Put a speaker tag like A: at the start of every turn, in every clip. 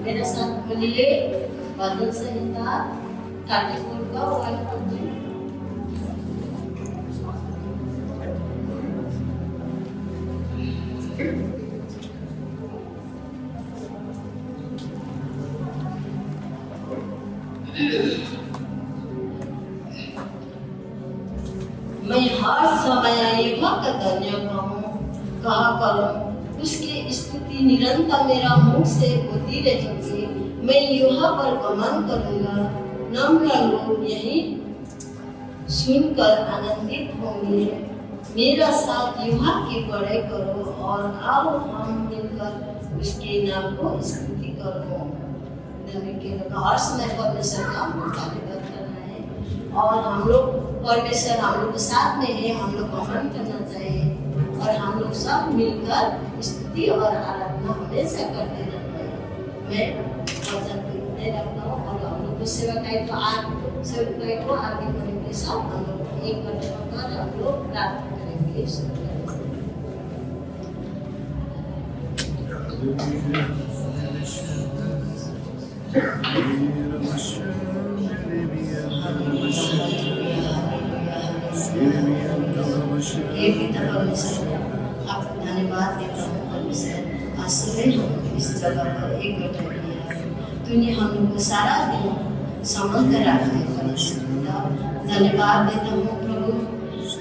A: मेरे साथ बोलिए भजन संहिता 34 का 1-2। मैं हर समय यहोवा का धन्य कहा करूं, उसकी स्तुति निरंतर मेरा मुख से होती रहेगी। मैं यहोवा पर गमन करूंगा, नम्र लोग यही सुनकर आनंदित होंगे। मेरा साथ यहोवा की बड़ाई करो और आओ हम मिलकर उसके नाम को स्तुति करो। हर समय परमेश्वर का धन्यवाद करना है और हम लोग परमेश्वर हम लोग के साथ में है, हम लोग गमन करना चाहिए और हम लोग सब मिलकर स्तुति और आराधना हमेशा करते रहते हैं। मैं वचन नहीं रखता हूँ और हम लोग को सेवकाई को आगे करेंगे। सब हम लोग एक करने पर हम लोग प्रार्थना करेंगे। आपको धन्यवाद देता हूँ परमेश्वर। आज सुबह हम इस जगह पर एकत्र हुए हैं। तूने हम लोग को सारा दिन संभाल कर रखा है परमेश्वर। धन्यवाद देता हूँ प्रभु।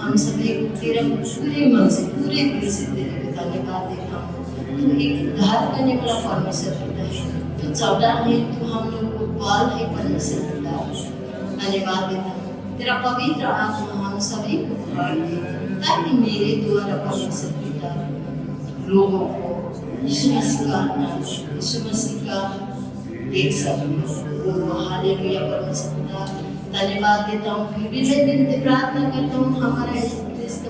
A: हम सभी तेरे पूरे मन से पूरे दिल से तेरे को धन्यवाद देता हूँ। तू एक उद्धार करने वाला परमेश्वर पिता है। तू चौड़ा है, तू हम लोग को बल है परमेश्वर पिता। धन्यवाद देता हूँ। तेरा पवित्र आत्मा हम सभी को भर दे ताकि मेरे द्वारा परमेश्वर पिता लोगों को यीशु मसीह का देख सकूं। हालेलुया परमेश्वर पिता। धन्यवाद देता हूँ। फिर भी मैं विनती प्रार्थना करता हूँ हमारे देश का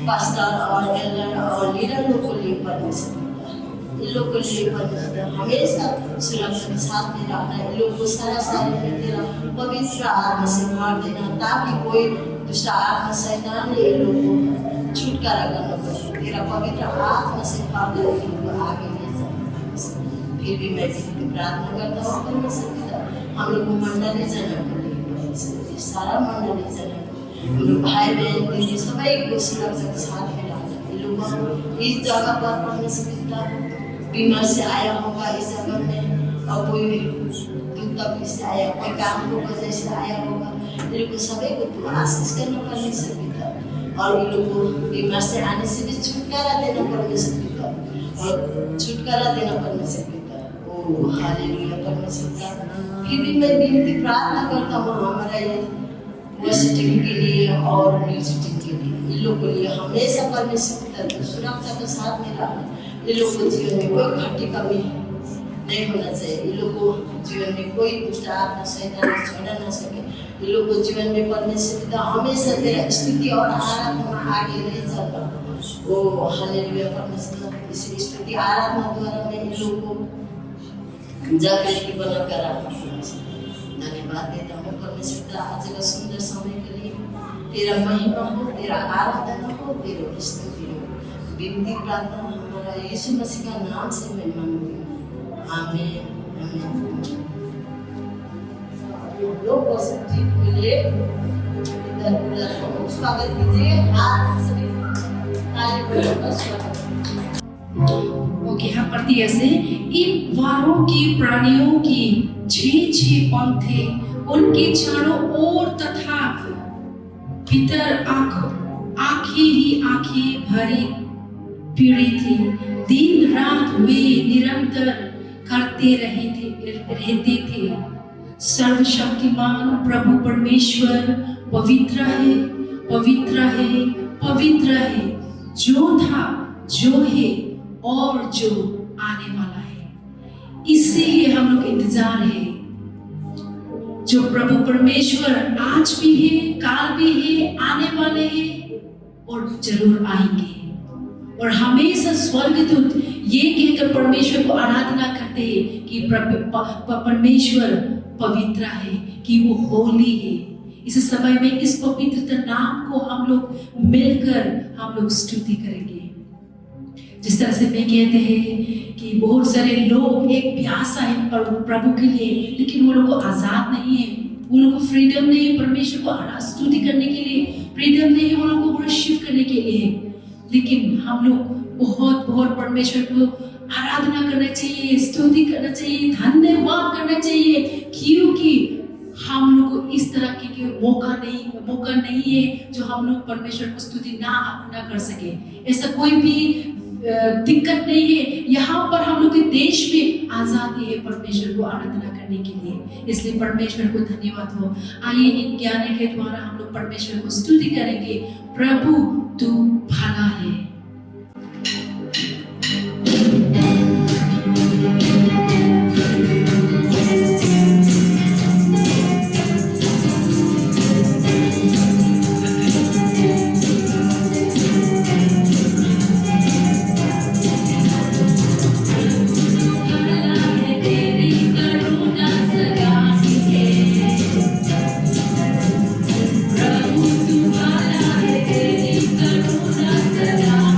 A: पास्टर और एल्डर और लीडर लोग को लिए परमेश्वर पिता, इन लोग को लिए परमेश्वर हमेशा सुरक्षा के साथ में रखना। इन लोग को सारा में तेरा पवित्र आत्मा से भर देना ताकि कोई दुष्ट आत्मा शैतान ने इन लोग को छुटकारा करना पड़े। तेरा पवित्र आत्मा से भर दे, इनको आगे ले जा। फिर भी मैं विनती प्रार्थना करता हूँ परमेश्वर पिता, हम लोग को मंडली जना को लिए सारा मंडली जना भाई बहन दीदी सभी को सुरक्षा के साथ में रखना। इन लोगों इस जगह पर परमेश्वर पिता बीमार से आया होगा, इस जगह में और कोई दुख तकलीफ से आया, कोई काम को वजह से आया होगा। इन लोग सभी को तू आशीष करना परमेश्वर पिता और इन लोग को बीमार से आने से भी छुटकारा देना परमेश्वर पिता और छुटकारा देना परमेश्वर पिता। ओ हालेलुया परमेश्वर पिता। फिर भी मैं विनती प्रार्थना करता हूँ हमारा ये वर्सिटी के लिए और म्यूजिक के लिए, इन लोग के लिए हमेशा परमेश्वर पिता सुरक्षा के साथ में रहना। इन लोग को जीवन में कोई घटी कमी नहीं होना चाहिए। इन लोग को जीवन में कोई दुष्ट आत्मा शैतान छोड़ा ना सके। इन लोग को जीवन में परमेश्वर पिता हमेशा तेरा स्तुति और आराधना आगे ले चलना। ओ हालेलुया परमेश्वर। इस स्तुति आराधना द्वारा मैं इन लोग को जागृति बनाकर रखना। धन्यवाद देता हूँ परमेश्वर आज का सुंदर समय के लिए। तेरा महिमा हो, तेरा आराधना हो, तेरा स्तुति हो। विनती प्रार्थना हमारा यीशु मसीह का नाम से मैं मांगती हूँ। आमीन आमीन। लोग वर्सिटी के लिए इधर उधर स्वागत कीजिए। आज सभी ताली बजाकर स्वागत।
B: ओके, यहाँ पढ़ती ऐसे, इन वारों की प्राणियों की 6 पंख थे, उनके चारों ओर तथा भीतर आंखें ही आंखें भरी पीड़ी थी। दिन रात वे निरंतर करते रहते थे, सर्वशक्तिमान प्रभु परमेश्वर पवित्र है, पवित्र है, पवित्र है, जो था, जो है और जो आने वाला है। इसीलिए हम लोग इंतजार है, जो प्रभु परमेश्वर आज भी है, काल भी है, आने वाले हैं और जरूर आएंगे। और हमेशा स्वर्गदूत ये कहकर परमेश्वर को आराधना करते हैं कि परमेश्वर पवित्र है, कि वो होली है। इस समय में इस पवित्र नाम को हम लोग मिलकर हम लोग स्तुति करेंगे। जिस तरह से मैं कहते हैं कि बहुत सारे लोग एक प्यासा है प्रभु के लिए, लेकिन वो लोग को आजाद नहीं है, वो लोग को फ्रीडम नहीं है परमेश्वर को स्तुति करने के लिए, फ्रीडम नहीं है वो लोग को वर्शिप करने के लिए। लेकिन हम लोग बहुत बहुत परमेश्वर को आराधना करना चाहिए, स्तुति करना चाहिए, धन्यवाद करना चाहिए, क्योंकि हम लोग को इस तरह के मौका नहीं है जो हम लोग परमेश्वर को स्तुति ना कर सके। ऐसा कोई भी दिक्कत नहीं है। यहाँ पर हम लोग के देश में आजादी है परमेश्वर को आराधना करने के लिए, इसलिए परमेश्वर को धन्यवाद हो। आइए इन ज्ञान के द्वारा हम लोग परमेश्वर को स्तुति करेंगे। प्रभु तू भला है।
C: Kरुणा सदा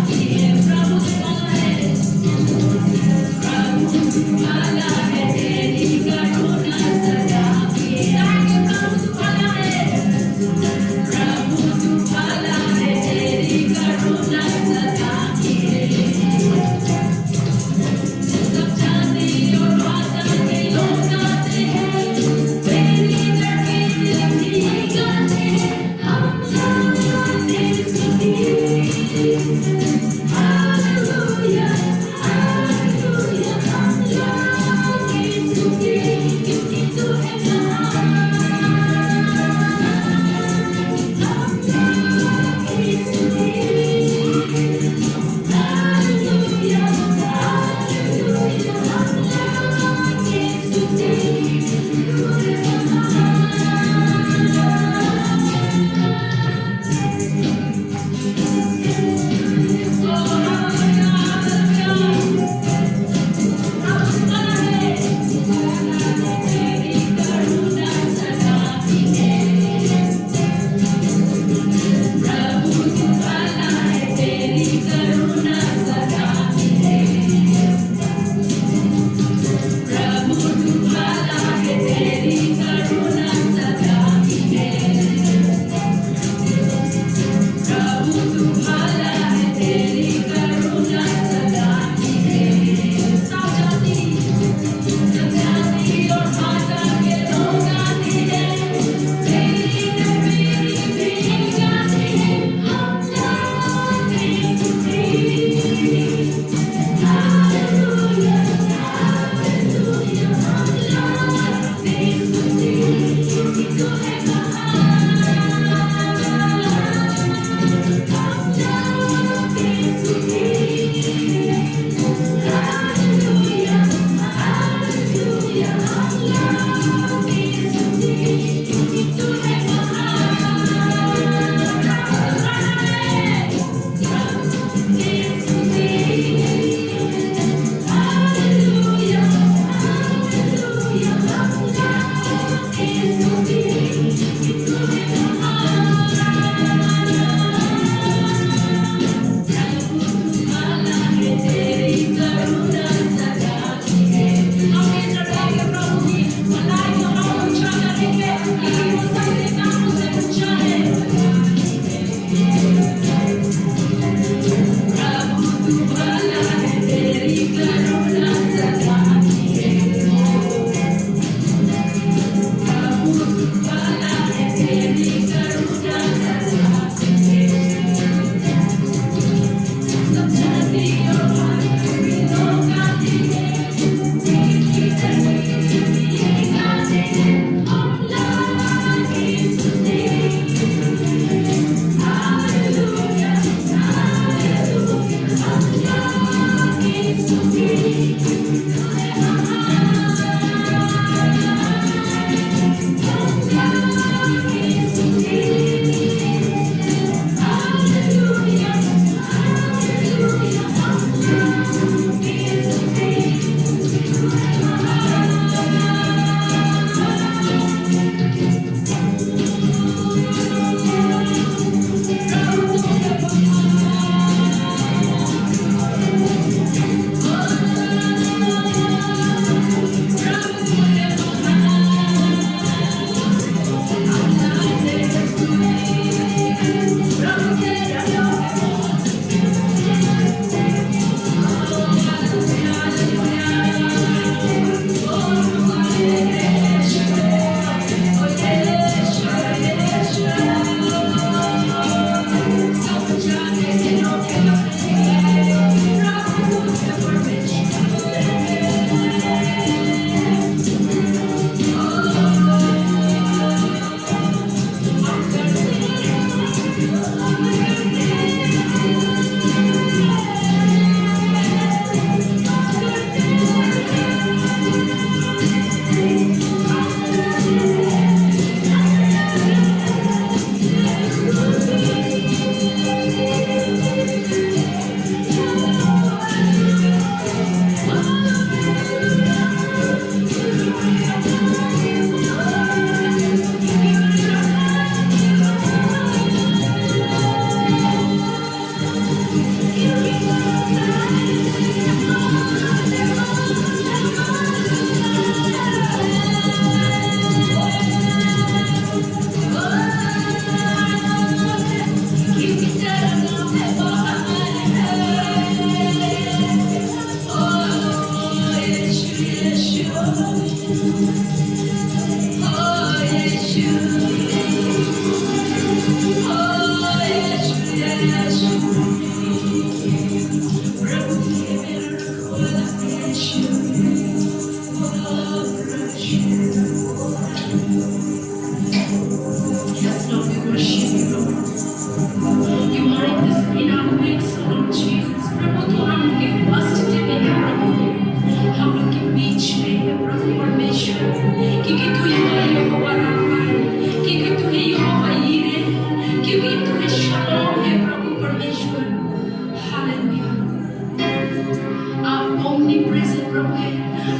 B: प्रभु है।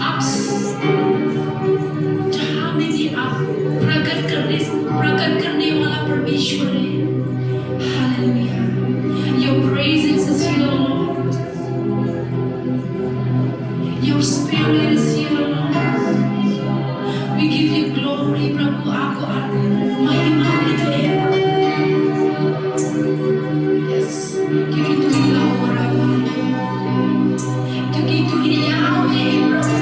B: आप जहाँ में भी आप प्रकट करने वाला परमेश्वर है। Hallelujah. Your presence is here, Lord. Your spirit is here, Lord. We give you glory, प्रभु। आपको महिमा देते हैं। Yes, क्योंकि तू ही Lord है, क्योंकि तू ही याहवेह है, प्रभु।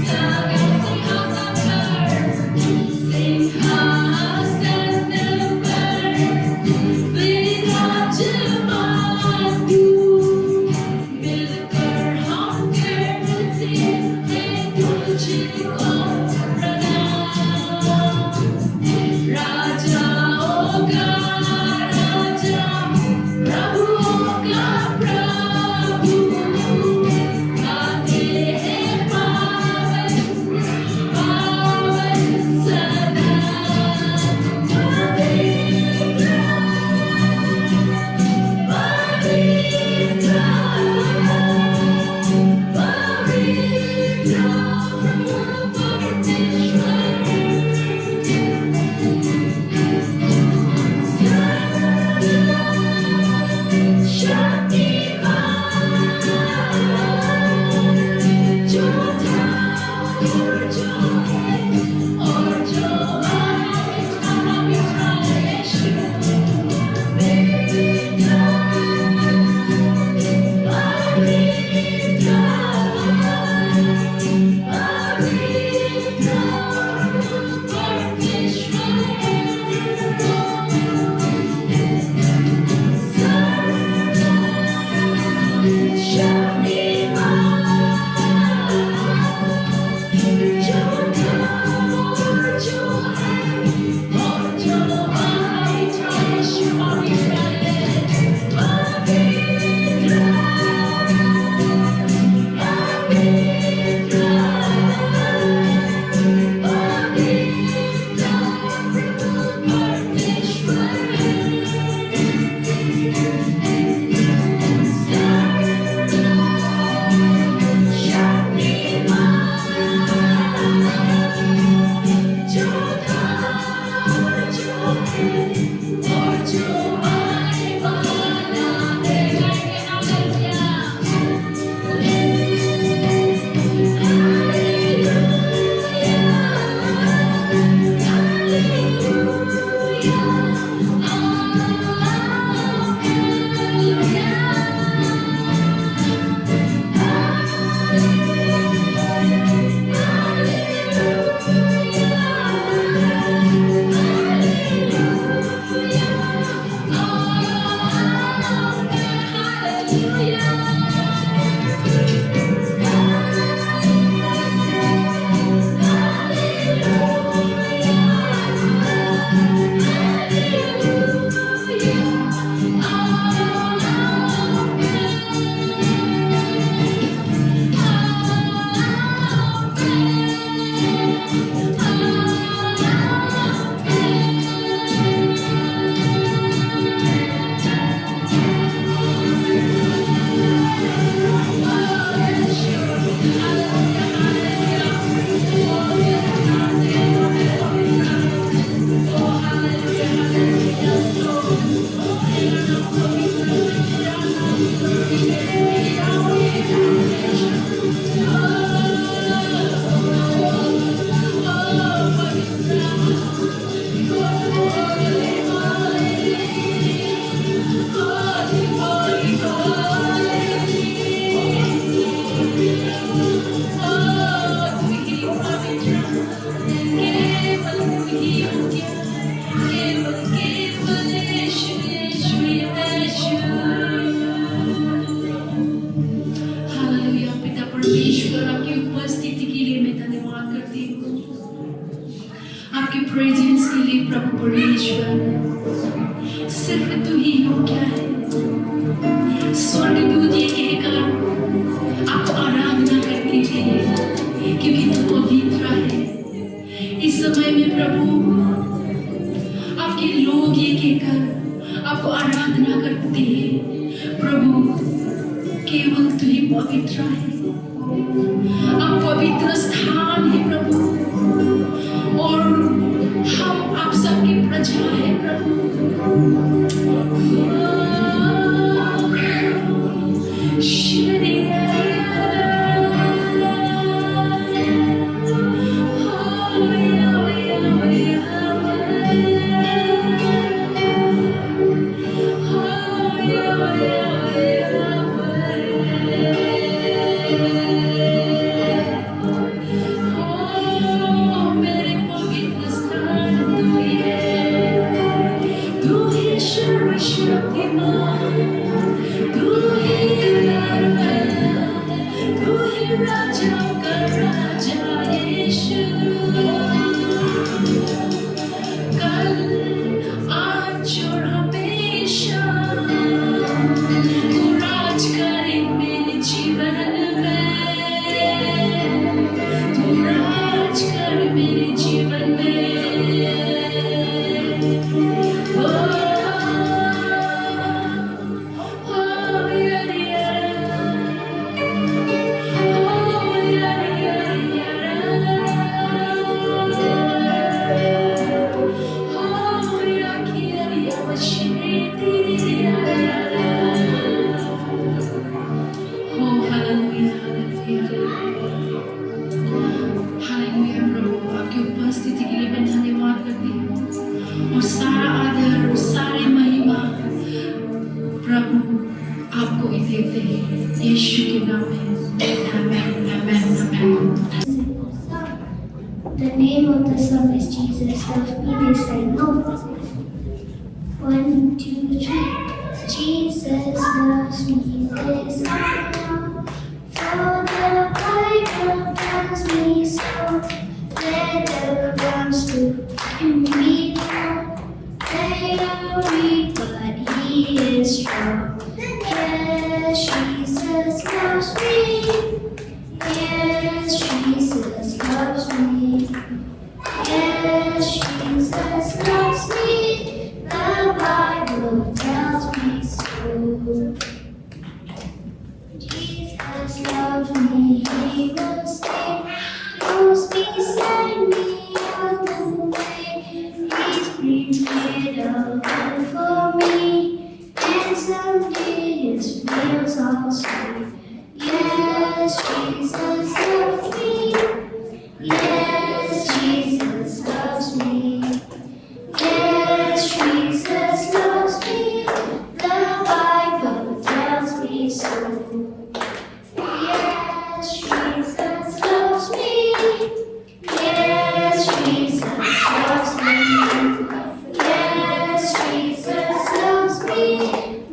B: Thank प्रेजेंस के लिए प्रभु परमेश्वर सिर्फ तू ही योग्य है। स्वर्गदूत ये कहकर आपको आराधना करते थे क्योंकि तू पवित्र है। इस समय में प्रभु आपके लोग ये कहकर आपको आराधना करते हैं, प्रभु केवल तू ही पवित्र है। आप पवित्र स्थान है प्रभु, और हम आप सबकी प्रजा है प्रभु।
C: The name of the song is Jesus Loves Me, they say no. 1, 2, 3. Jesus loves me, this I know. For the Bible tells me so. Let the grounds to him below. They are weak, but he is strong. Yes, Jesus loves me. Yes, Jesus loves me. Yes, Jesus loves me. The Bible tells me so. Jesus loves me. He will stay close beside me all the way. He's prepared a life for me, and someday His meals I'll see. Yes, Jesus loves me. Yes, Jesus loves me. Yes, Jesus loves me. The Bible tells me so. Yes, Jesus loves me. Yes, Jesus loves me. Yes, Jesus loves me.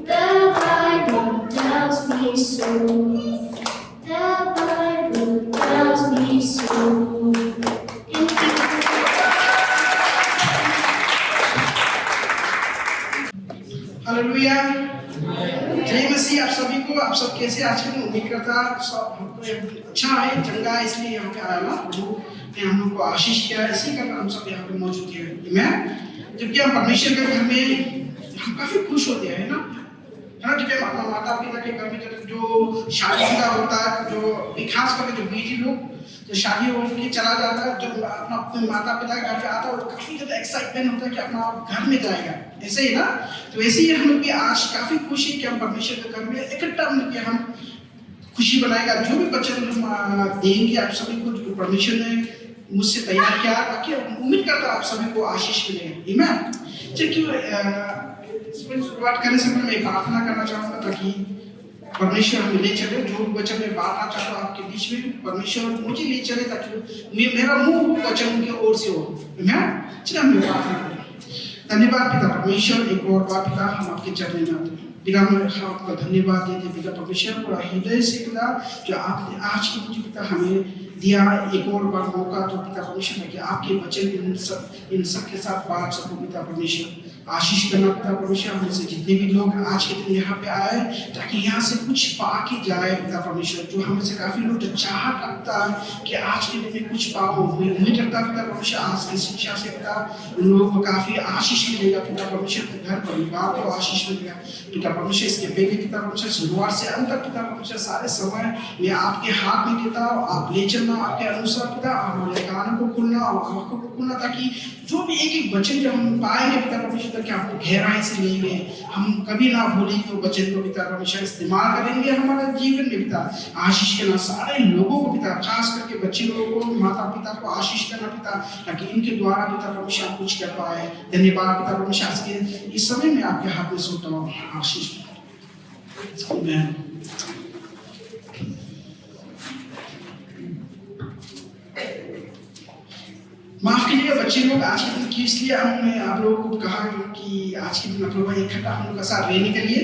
C: The Bible tells me so. The Bible tells me so.
D: Hallelujah. जय मसीह। आप सभी को, आप सब कैसे आज की उम्मीद करता सब हमको अच्छा है, चंगा है, इसलिए यहाँ पे आया ना। प्रभु ने हम लोग को आशीष किया, इसी कारण हम सब यहाँ पे मौजूद हैं। आमीन। जबकि हम परमेश्वर के घर में हम काफी खुश होते हैं ना, है ना। जब अपना माता पिता के घर में जो शादी का होता है, जो खास करके जो बेटी लोग जो शादी हो के चला जाता है, जब अपने माता पिता के घर पे आता है तो काफी ज्यादा एक्साइटमेंट होता है कि अपना घर में जाएगा, ऐसे ही ना। तो ऐसे ही हम लोग भी आज काफी खुशी कि हम परमेश्वर के घर में इकट्ठा मिलकर हम खुशी बनाएगा। जो भी वचन हम देंगे आप सभी को, जो परमेश्वर ने मुझसे तैयार किया, ताकि उम्मीद करता आप सभी को आशीष मिलेगा। आमीन। चलिए शुरुआत करने से पहले मैं प्रार्थना करना चाहूंगा ताकि परमेश्वर हमें ले चले। जो वचन मैं बांटना चाहता हूँ आपके बीच में, परमेश्वर मुझे ले चले ताकि मेरा मुंह वचन की ओर से हो। चलिए हम प्रार्थना करें। धन्यवाद पिता परमेश्वर, एक और बार पिता हम आपके चरणों में आते हैं। पिता हम आपका धन्यवाद देते पिता परमेश्वर, पूरा हृदय से पिता, जो आपने आज की मुझे पिता हमें दिया एक और बार मौका तो पिता परमेश्वर ने कि आपके वचन इन सब के साथ बात सबको पिता परमेश्वर आशीष करना पिता परमेश्वर हम से जितने भी लोग आज के दिन यहाँ पे आए ताकि यहाँ से कुछ पा के जाए पिता परमेश्वर। जो हमें से काफी लोग जो चाहत रखता है कि आज के दिन में कुछ पाओ, उम्मीद रखता पिता परमेश्वर आज की शिक्षा से पिता उन लोगों को काफी आशीष मिलेगा पिता परमेश्वर के घर परिवार को आशीष मिलेगा पिता परमेश्वर। इसके पहले पिता परमेश्वर शुरुआत से अंत तक पिता परमेश्वर सारे समय मैं आपके हाथ में देता हूँ, आप ले चलना आपके अनुसार पिता, हमारे कानों को खोलना और आंखों को खोलना ताकि जो भी एक एक वचन जो हम पाएंगे पिता परमेश्वर कि आपको गहराई से लेंगे, हम कभी ना भूलेंगे वो वचन को पिता परमेश्वर इस्तेमाल करेंगे हमारे जीवन में पिता। आशीष करना सारे लोगों को पिता, खास करके बच्चे लोगों को, माता पिता को आशीष करना पिता ताकि इनके द्वारा पिता परमेश्वर आप कुछ कर पाए। धन्यवाद पिता परमेश्वर आज के इस समय में आपके हाथ में सौंपता हूँ आशीष। आमीन। माफ कीजिएगा बच्चे लोग, आज के दिन की इसलिए हमने आप लोगों को कहा कि आज के दिन आप लोग इकट्ठा हम लोग का साथ रहने के लिए,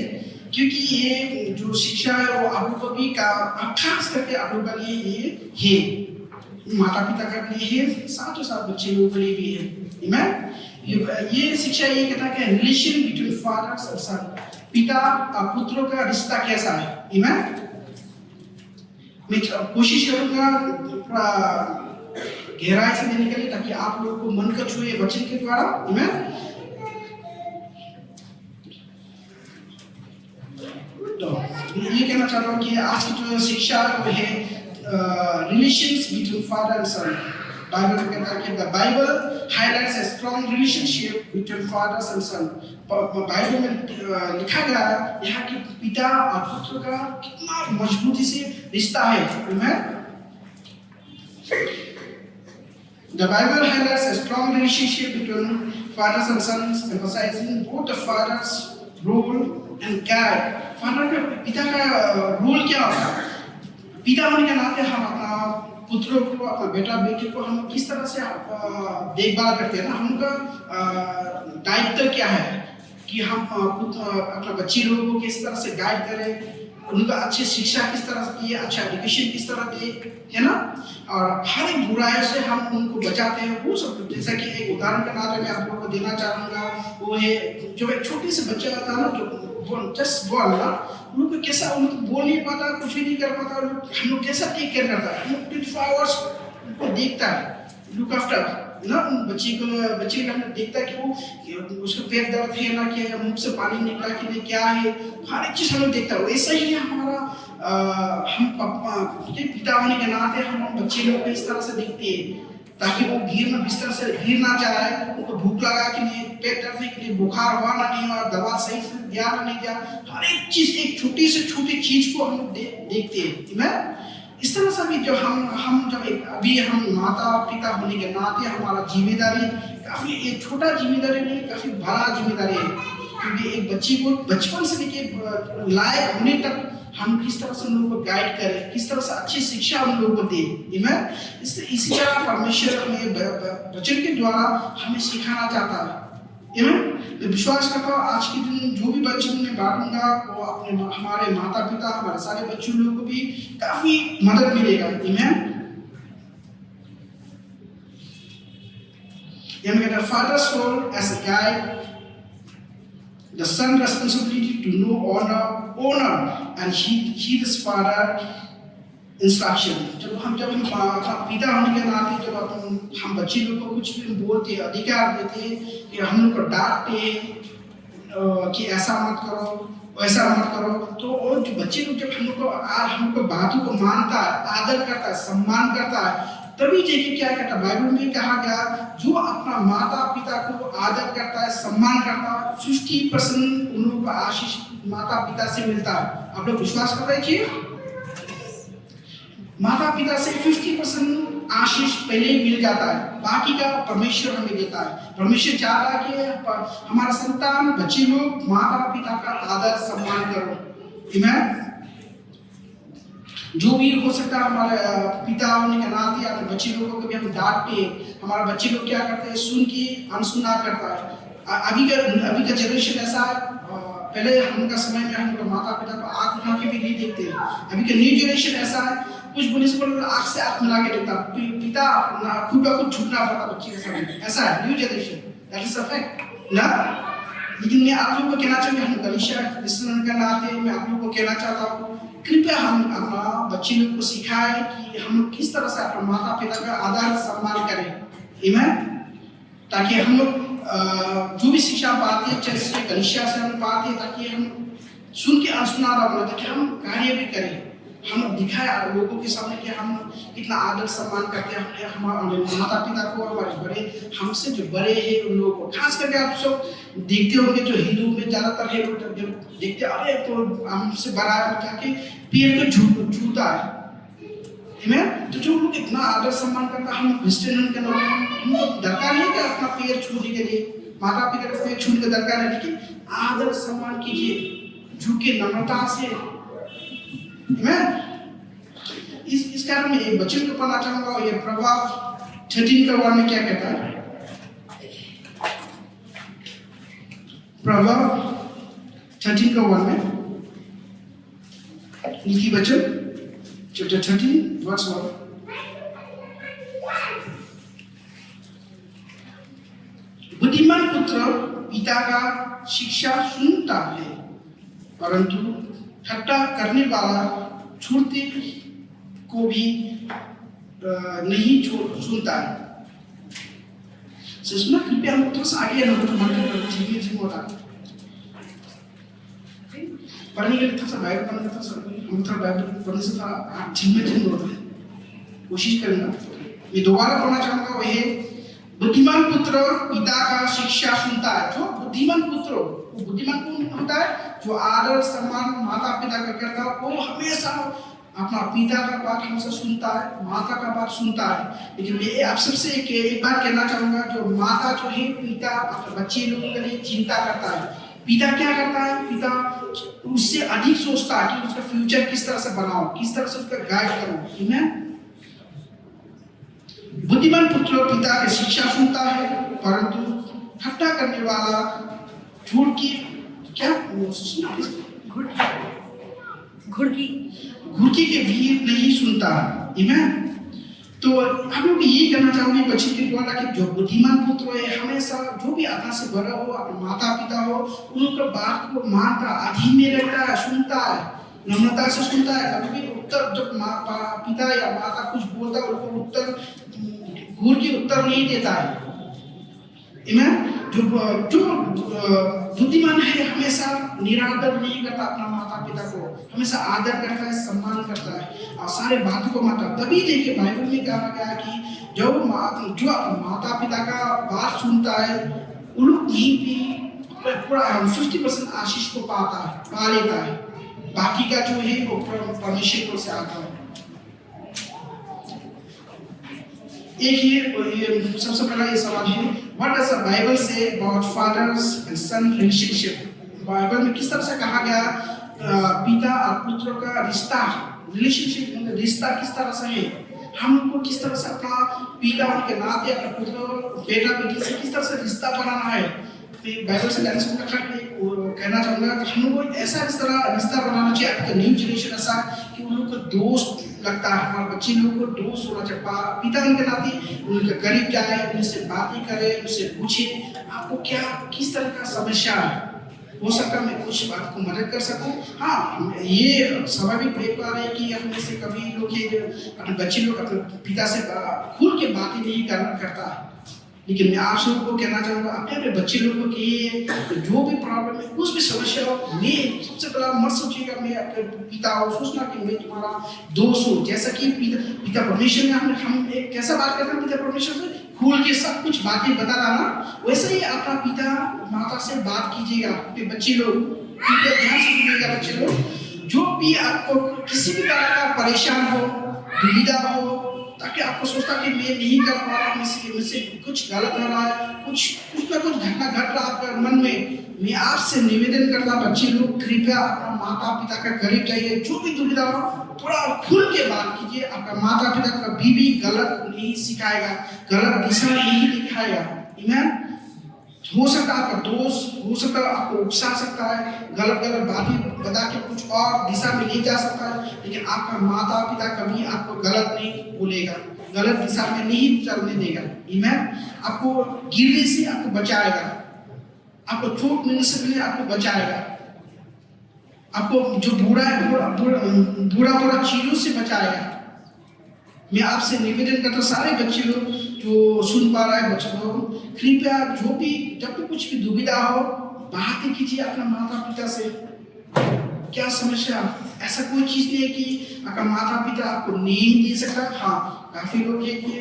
D: क्योंकि ये जो शिक्षा है वो आप लोग को भी खास करके आप लोग के लिए ये है, माता पिता के लिए है, साथ साथ बच्चे लोगों के लिए भी है। आमीन। ये शिक्षा ये कहता है कि रिलेशन बिटवीन फादर्स और सन, पिता और पुत्रों का रिश्ता कैसा है। आमीन। मैं कोशिश करूंगा गहराई से देने के लिए ताकि आप लोगों को मन को छुए वचन के द्वारा। आमीन। तो ये कहना चाहता हूँ कि आज की जो शिक्षा वो है relations between father and son. Bible कहता है कि the Bible highlights a strong relationship between fathers and son. Bible में लिखा गया है यहाँ कि पिता और पुत्र का कितना मजबूती से रिश्ता है। आमीन। The Bible highlights a strong relationship between fathers and sons, emphasizing both the father's role and guide. Father का पिता का रोल क्या होता है? पिता होने के नाते हम अपना पुत्रों को, अपना बेटा बेटी को हम किस तरह से देखभाल करते हैं ना, हमका दायित्व क्या है कि हम अपना बच्चे लोगों को किस तरह से गाइड करें, उनका अच्छी शिक्षा किस तरह से दिए, अच्छा एजुकेशन किस तरह दे, है ना, और हर एक बुराई से हम उनको बचाते हैं। वो सब जैसा कि एक उदाहरण के नाते मैं आप लोगों को देना चाहूँगा, वो है जो एक छोटे से बच्चा होता है ना, जो जस्ट बॉल ना, उनको कैसा, उनको बोल नहीं पाता, कुछ भी नहीं कर पाता, हम लोग कैसा टेक केयर करता है, हम लोग 24 आवर्स उनको देखता है, लुक आफ्टर ना, बच्चे को हम देखता है कि वो उसका पेट दर्द है ना, क्या मुंह से पानी निकला कि नहीं, क्या है, हर एक चीज हम लोग देखता है। वैसा ही हमारा हम पिता होने के नाते हम बच्चे लोग को इस तरह से देखते हैं ताकि वो भीड़ में बिस्तर से गिर ना जाए, उनको भूख लगा कि नहीं, पेट दर्द के लिए, बुखार हुआ ना नहीं, और दवा सही से दिया ना नहीं दिया, हर एक चीज, एक छोटी से छोटी चीज को हम देखते हैं। इस तरह से भी जो हम जब अभी हम माता पिता होने के नाते हमारा जिम्मेदारी काफी एक छोटा जिम्मेदारी नहीं, काफी बड़ा जिम्मेदारी है, क्योंकि एक बच्ची को बचपन से लेके लायक होने तक हम किस तरह से उन लोगों को गाइड करें, किस तरह से अच्छी शिक्षा उन लोगों को दें। इसी तरह परमेश्वर हमें वचन के द्वारा हमें सिखाना चाहता है। मैं विश्वास करता हूँ आज के दिन जो भी बच्चे मैं बांटूंगा वो अपने हमारे माता पिता, हमारे सारे बच्चों लोगों को भी काफी मदद मिलेगा। The father's role as a guide, the son's responsibility to know honor and heed his father instruction. जब हम पिता होने के नाते जब हम बच्चे लोग को कुछ भी बोलते, अधिकार देते कि हम लोग को डांटते कि ऐसा मत करो वैसा मत करो, तो वो जो बच्चे लोग जब हम लोग को बातों को मानता है, आदर करता है, सम्मान करता है, तभी देखिए क्या कहता है, बाइबल में कहा गया जो अपना माता पिता को आदर करता है, सम्मान करता है, 50% उन लोगों को आशीष माता पिता से मिलता है। आप लोग विश्वास कर रहे हैं? माता पिता से 50% आशीष पहले ही मिल जाता है, बाकी का परमेश्वर हमें देता है। परमेश्वर चाहता है कि हमारा संतान बच्चे लोग माता पिता का आदर सम्मान करो। आमीन। जो भी हो सकता है हमारे पिता होने के नाते या बच्चे लोगों को भी हम डांटते, हमारे बच्चे लोग क्या करते हैं, सुन के अनसुना करता है। अभी का जनरेशन ऐसा है, पहले हम का समय में हम लोग माता पिता को आंख उठा के भी नहीं देखते। अभी का न्यू जनरेशन ऐसा है, कुछ बोले से बोले आँख से आँख मिला के देखता, पिता खुद का खुद झुकना पड़ता बच्चे के सामने, ऐसा है new generation, that is a fact ना। लेकिन मैं आप लोगों को कहना चाहूँगा, हम गलीशिया क्रिश्चियन के नाते मैं आप लोगों को कहना चाहता हूँ, कृपया हम अपना बच्चे लोग को सिखाएं कि हम किस तरह से अपने माता पिता का आदर सम्मान करें, आमीन। ताकि हम लोग जो भी शिक्षा पाते हैं जैसे गलीशिया से हम पाते हैं, ताकि हम सुन के अनसुना ना बोले, ताकि हम कार्य भी करें, हम दिखाए लोगों के सामने कि हम कितना आदर सम्मान करते हैं हमारे माता पिता को, हमारे बड़े हमसे जो बड़े हैं उन लोगों को। खास करके आप सब देखते होंगे जो हिंदू में ज्यादातर है लोग जब देखते अरे तो हमसे बड़ा जाके पैर को छूता है, तो जो लोग इतना आदर सम्मान करता है, हम क्रिश्चियन के लोग हमको दरकार नहीं कि अपना पैर छूने के लिए माता पिता का पैर छूने का दरकार है, लेकिन आदर सम्मान कीजिए झुके नम्रता से। इस कारण में एक वचन को पढ़ना चाहूंगा, ये प्रभाव 13 में क्या कहता है? प्रभाव 13 में नीति वचन चैप्टर 13 वर्स 1, बुद्धिमान पुत्र पिता का शिक्षा सुनता है, परंतु ठट्टा करने वाला छूटते को भी नहीं सुनता है। सुना कृपया हम थोड़ा सा आगे पढ़ने के लिए थोड़ा सा बाइबल पढ़ने का हम थोड़ा बाइबल पढ़ने से थोड़ा झिम होता है, कोशिश करेंगे। मैं दोबारा पढ़ना चाहूंगा, वही बुद्धिमान पुत्र पिता का शिक्षा सुनता है। जो बुद्धिमान पुत्र, वो बुद्धिमान कौन होता है? जो आदर सम्मान माता पिता का करता है, वो हमेशा अपना पिता का बात हमेशा सुनता है, माता का बात सुनता है। लेकिन मैं आप सबसे एक बार कहना चाहूंगा, जो माता जो है पिता अपने बच्चे लोगों के लिए चिंता करता है। पिता क्या करता है? पिता उससे अधिक सोचता है कि उसका फ्यूचर किस तरह से बनाओ, किस तरह से उसका गाइड करो, ठीक है। बुद्धिमान पुत्र पिता की शिक्षा सुनता है, परंतु ठट्टा करने वाला झूठ की क्या घुड़की के वीर नहीं सुनता, आमीन। तो हम लोग यही कहना चाहोगे बच्चे के द्वारा कि जो बुद्धिमान पुत्र है हमेशा जो भी आधा से बड़ा हो, अपने माता पिता हो, उनके बात को मानता, अधीन में रहता है, सुनता है, नम्रता से सुनता है। कभी भी उत्तर जब पिता या माता कुछ बोलता है उनको उत्तर घूर के उत्तर नहीं देता है, आमीन। जो बुद्धिमान है हमेशा निरादर नहीं करता अपना माता पिता को, हमेशा आदर करता है, सम्मान करता है और सारे बातों को मानता। तभी देखिए बाइबल में कहा गया कि जो माता पिता का बात सुनता है उन लोग यहीं पे पूरा 50% आशीष को पा लेता है, बाकी का जो है वो परमेश्वर से आता है। एक ही सबसे पहला ये सवाल है, what does the Bible say about fathers and son relationship? Bible में किस तरह से कहा गया पिता और पुत्र का रिश्ता, रिलेशनशिप रिश्ता किस तरह से है? हमको किस तरह से अपना पिता के नाते अपने पुत्र बेटा बेटी से किस तरह से रिश्ता बनाना है? बाइबल से कहना चाहूंगा कि हम लोग ऐसा रिश्ता बनाना चाहिए आपके न्यू जनरेशन, ऐसा कि उन लोग को दोस्त लगता है, हमारे बच्चे लोग को दोस्त होना चाहिए। पिता उनके नाते उनके करीब जाए, उनसे बातें करे, उनसे पूछे आपको क्या किस तरह का समस्या है, हो सकता है मैं कुछ बात को मदद कर सकूं। हाँ, ये स्वाभाविक एक बात है कि हम में से कभी लोग अपने बच्चे लोग अपने पिता से खुल के बातें नहीं करता है, लेकिन मैं आप सबको कहना चाहूँगा अपने बच्चे लोगों को कि जो भी प्रॉब्लम है, कुछ भी समस्या हो, मैं सबसे पहला मत सोचिएगा मैं आपके पिता हो, सोचना कि मैं तुम्हारा दोस्त हूँ। जैसा कि पिता परमेश्वर ने हम एक कैसा बात करते हैं, पिता परमेश्वर से खुल के सब कुछ बातें बता रहा, वैसे ही अपना पिता माता से बात कीजिएगा। अपने बच्चे लोग ध्यान से सुनिएगा, बच्चे लोग जो भी आपको किसी भी तरह का परेशान हो, दुविधा हो, ताकि आपको सोचता कि मैं नहीं कर पा रहा, मुझसे कुछ गलत हो रहा है, कुछ ना कुछ घटना घट रहा आपके मन में, मैं आपसे निवेदन करता बच्चे लोग कृपया अपना माता पिता का करीब जाइए। जो भी दुविधा हो थोड़ा खुल के बात कीजिए। आपका माता पिता कभी भी गलत नहीं सिखाएगा, गलत दिशा नहीं दिखाएगा, आमीन। हो सकता है आपका दोस्त, हो सकता है आपको उकसा सकता है, गलत गलत बातें बता के कुछ और दिशा में ले जा सकता है, लेकिन आपका माता पिता कभी आपको गलत नहीं बोलेगा, गलत दिशा में नहीं चलने देगा। आमीन। आपको गिरने से आपको बचाएगा, आपको चोट मिलने से आपको बचाएगा, आपको जो बुरा चीजों से बचाएगा। मैं आपसे निवेदन करता सारे बच्चे लोग जो सुन पा रहे हैं, बच्चे लोग कृपया जो भी जब भी कुछ भी दुविधा हो बातें कीजिए अपना माता पिता से। क्या समस्या? ऐसा कोई चीज नहीं है कि आपका माता पिता आपको नहीं दे सकता। हाँ, काफी लोग है कि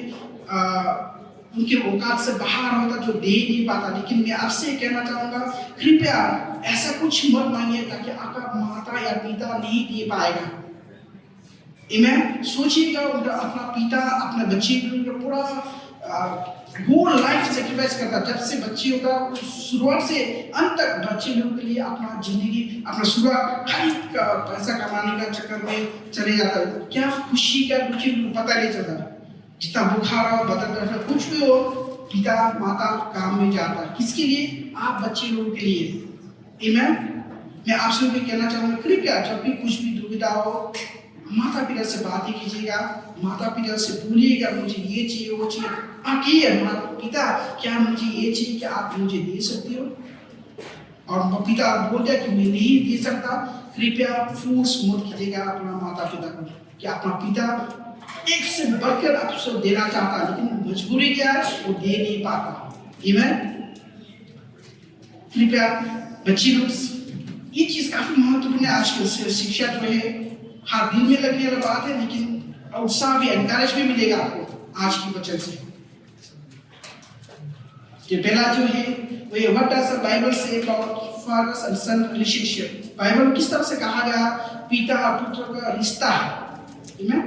D: उनके औकात से बाहर होता जो दे नहीं पाता, लेकिन मैं आपसे कहना चाहूंगा कृपया ऐसा कुछ मत मांगिए ताकि आपका माता या पिता नहीं दे पाएगा। आमीन। सोचिएगा उनका अपना पिता अपना बच्चे के पूरा होल लाइफ सेक्रीफाइस करता, जब से बच्चे होता शुरुआत से अंत तक बच्चे लोगों के लिए अपना जिंदगी अपना शुरुआत हर पैसा कमाने का चक्कर में चले जाता है। क्या खुशी क्या दुखी पता नहीं चलता, जितना बुखार हो बदल रहता कुछ भी हो, पिता माता काम में जाता है। किसके लिए? आप बच्चे लोगों के लिए। आमीन। मैं आपसे भी कहना चाहूंगा कृपया जब भी कुछ भी दुविधा हो माता पिता से बातें कीजिएगा, माता पिता से बोलिएगा मुझे ये चाहिए वो चाहिए। आखिर माता पिता क्या मुझे ये चाहिए, क्या आप मुझे दे सकते हो? और पिता बोल दिया कि मैं नहीं दे सकता, कृपया फोर्स मत कीजिएगा अपना माता पिता को कि अपना पिता एक से बढ़कर आपसे देना चाहता है, लेकिन मजबूरी क्या है वो दे नहीं पाता। आमीन। कृपया बच्चे लोग ये चीज काफी महत्वपूर्ण है। आज की शिक्षा जो है हर दिन में लगने वाला बात है, लेकिन उत्साह भी एनकरेज भी मिलेगा आपको आज की वचन से। कि पहला जो है वो what does the Bible say about fathers and son relationship. Bible किस तरह से कहा गया पिता और पुत्र का रिश्ता है। आमीन।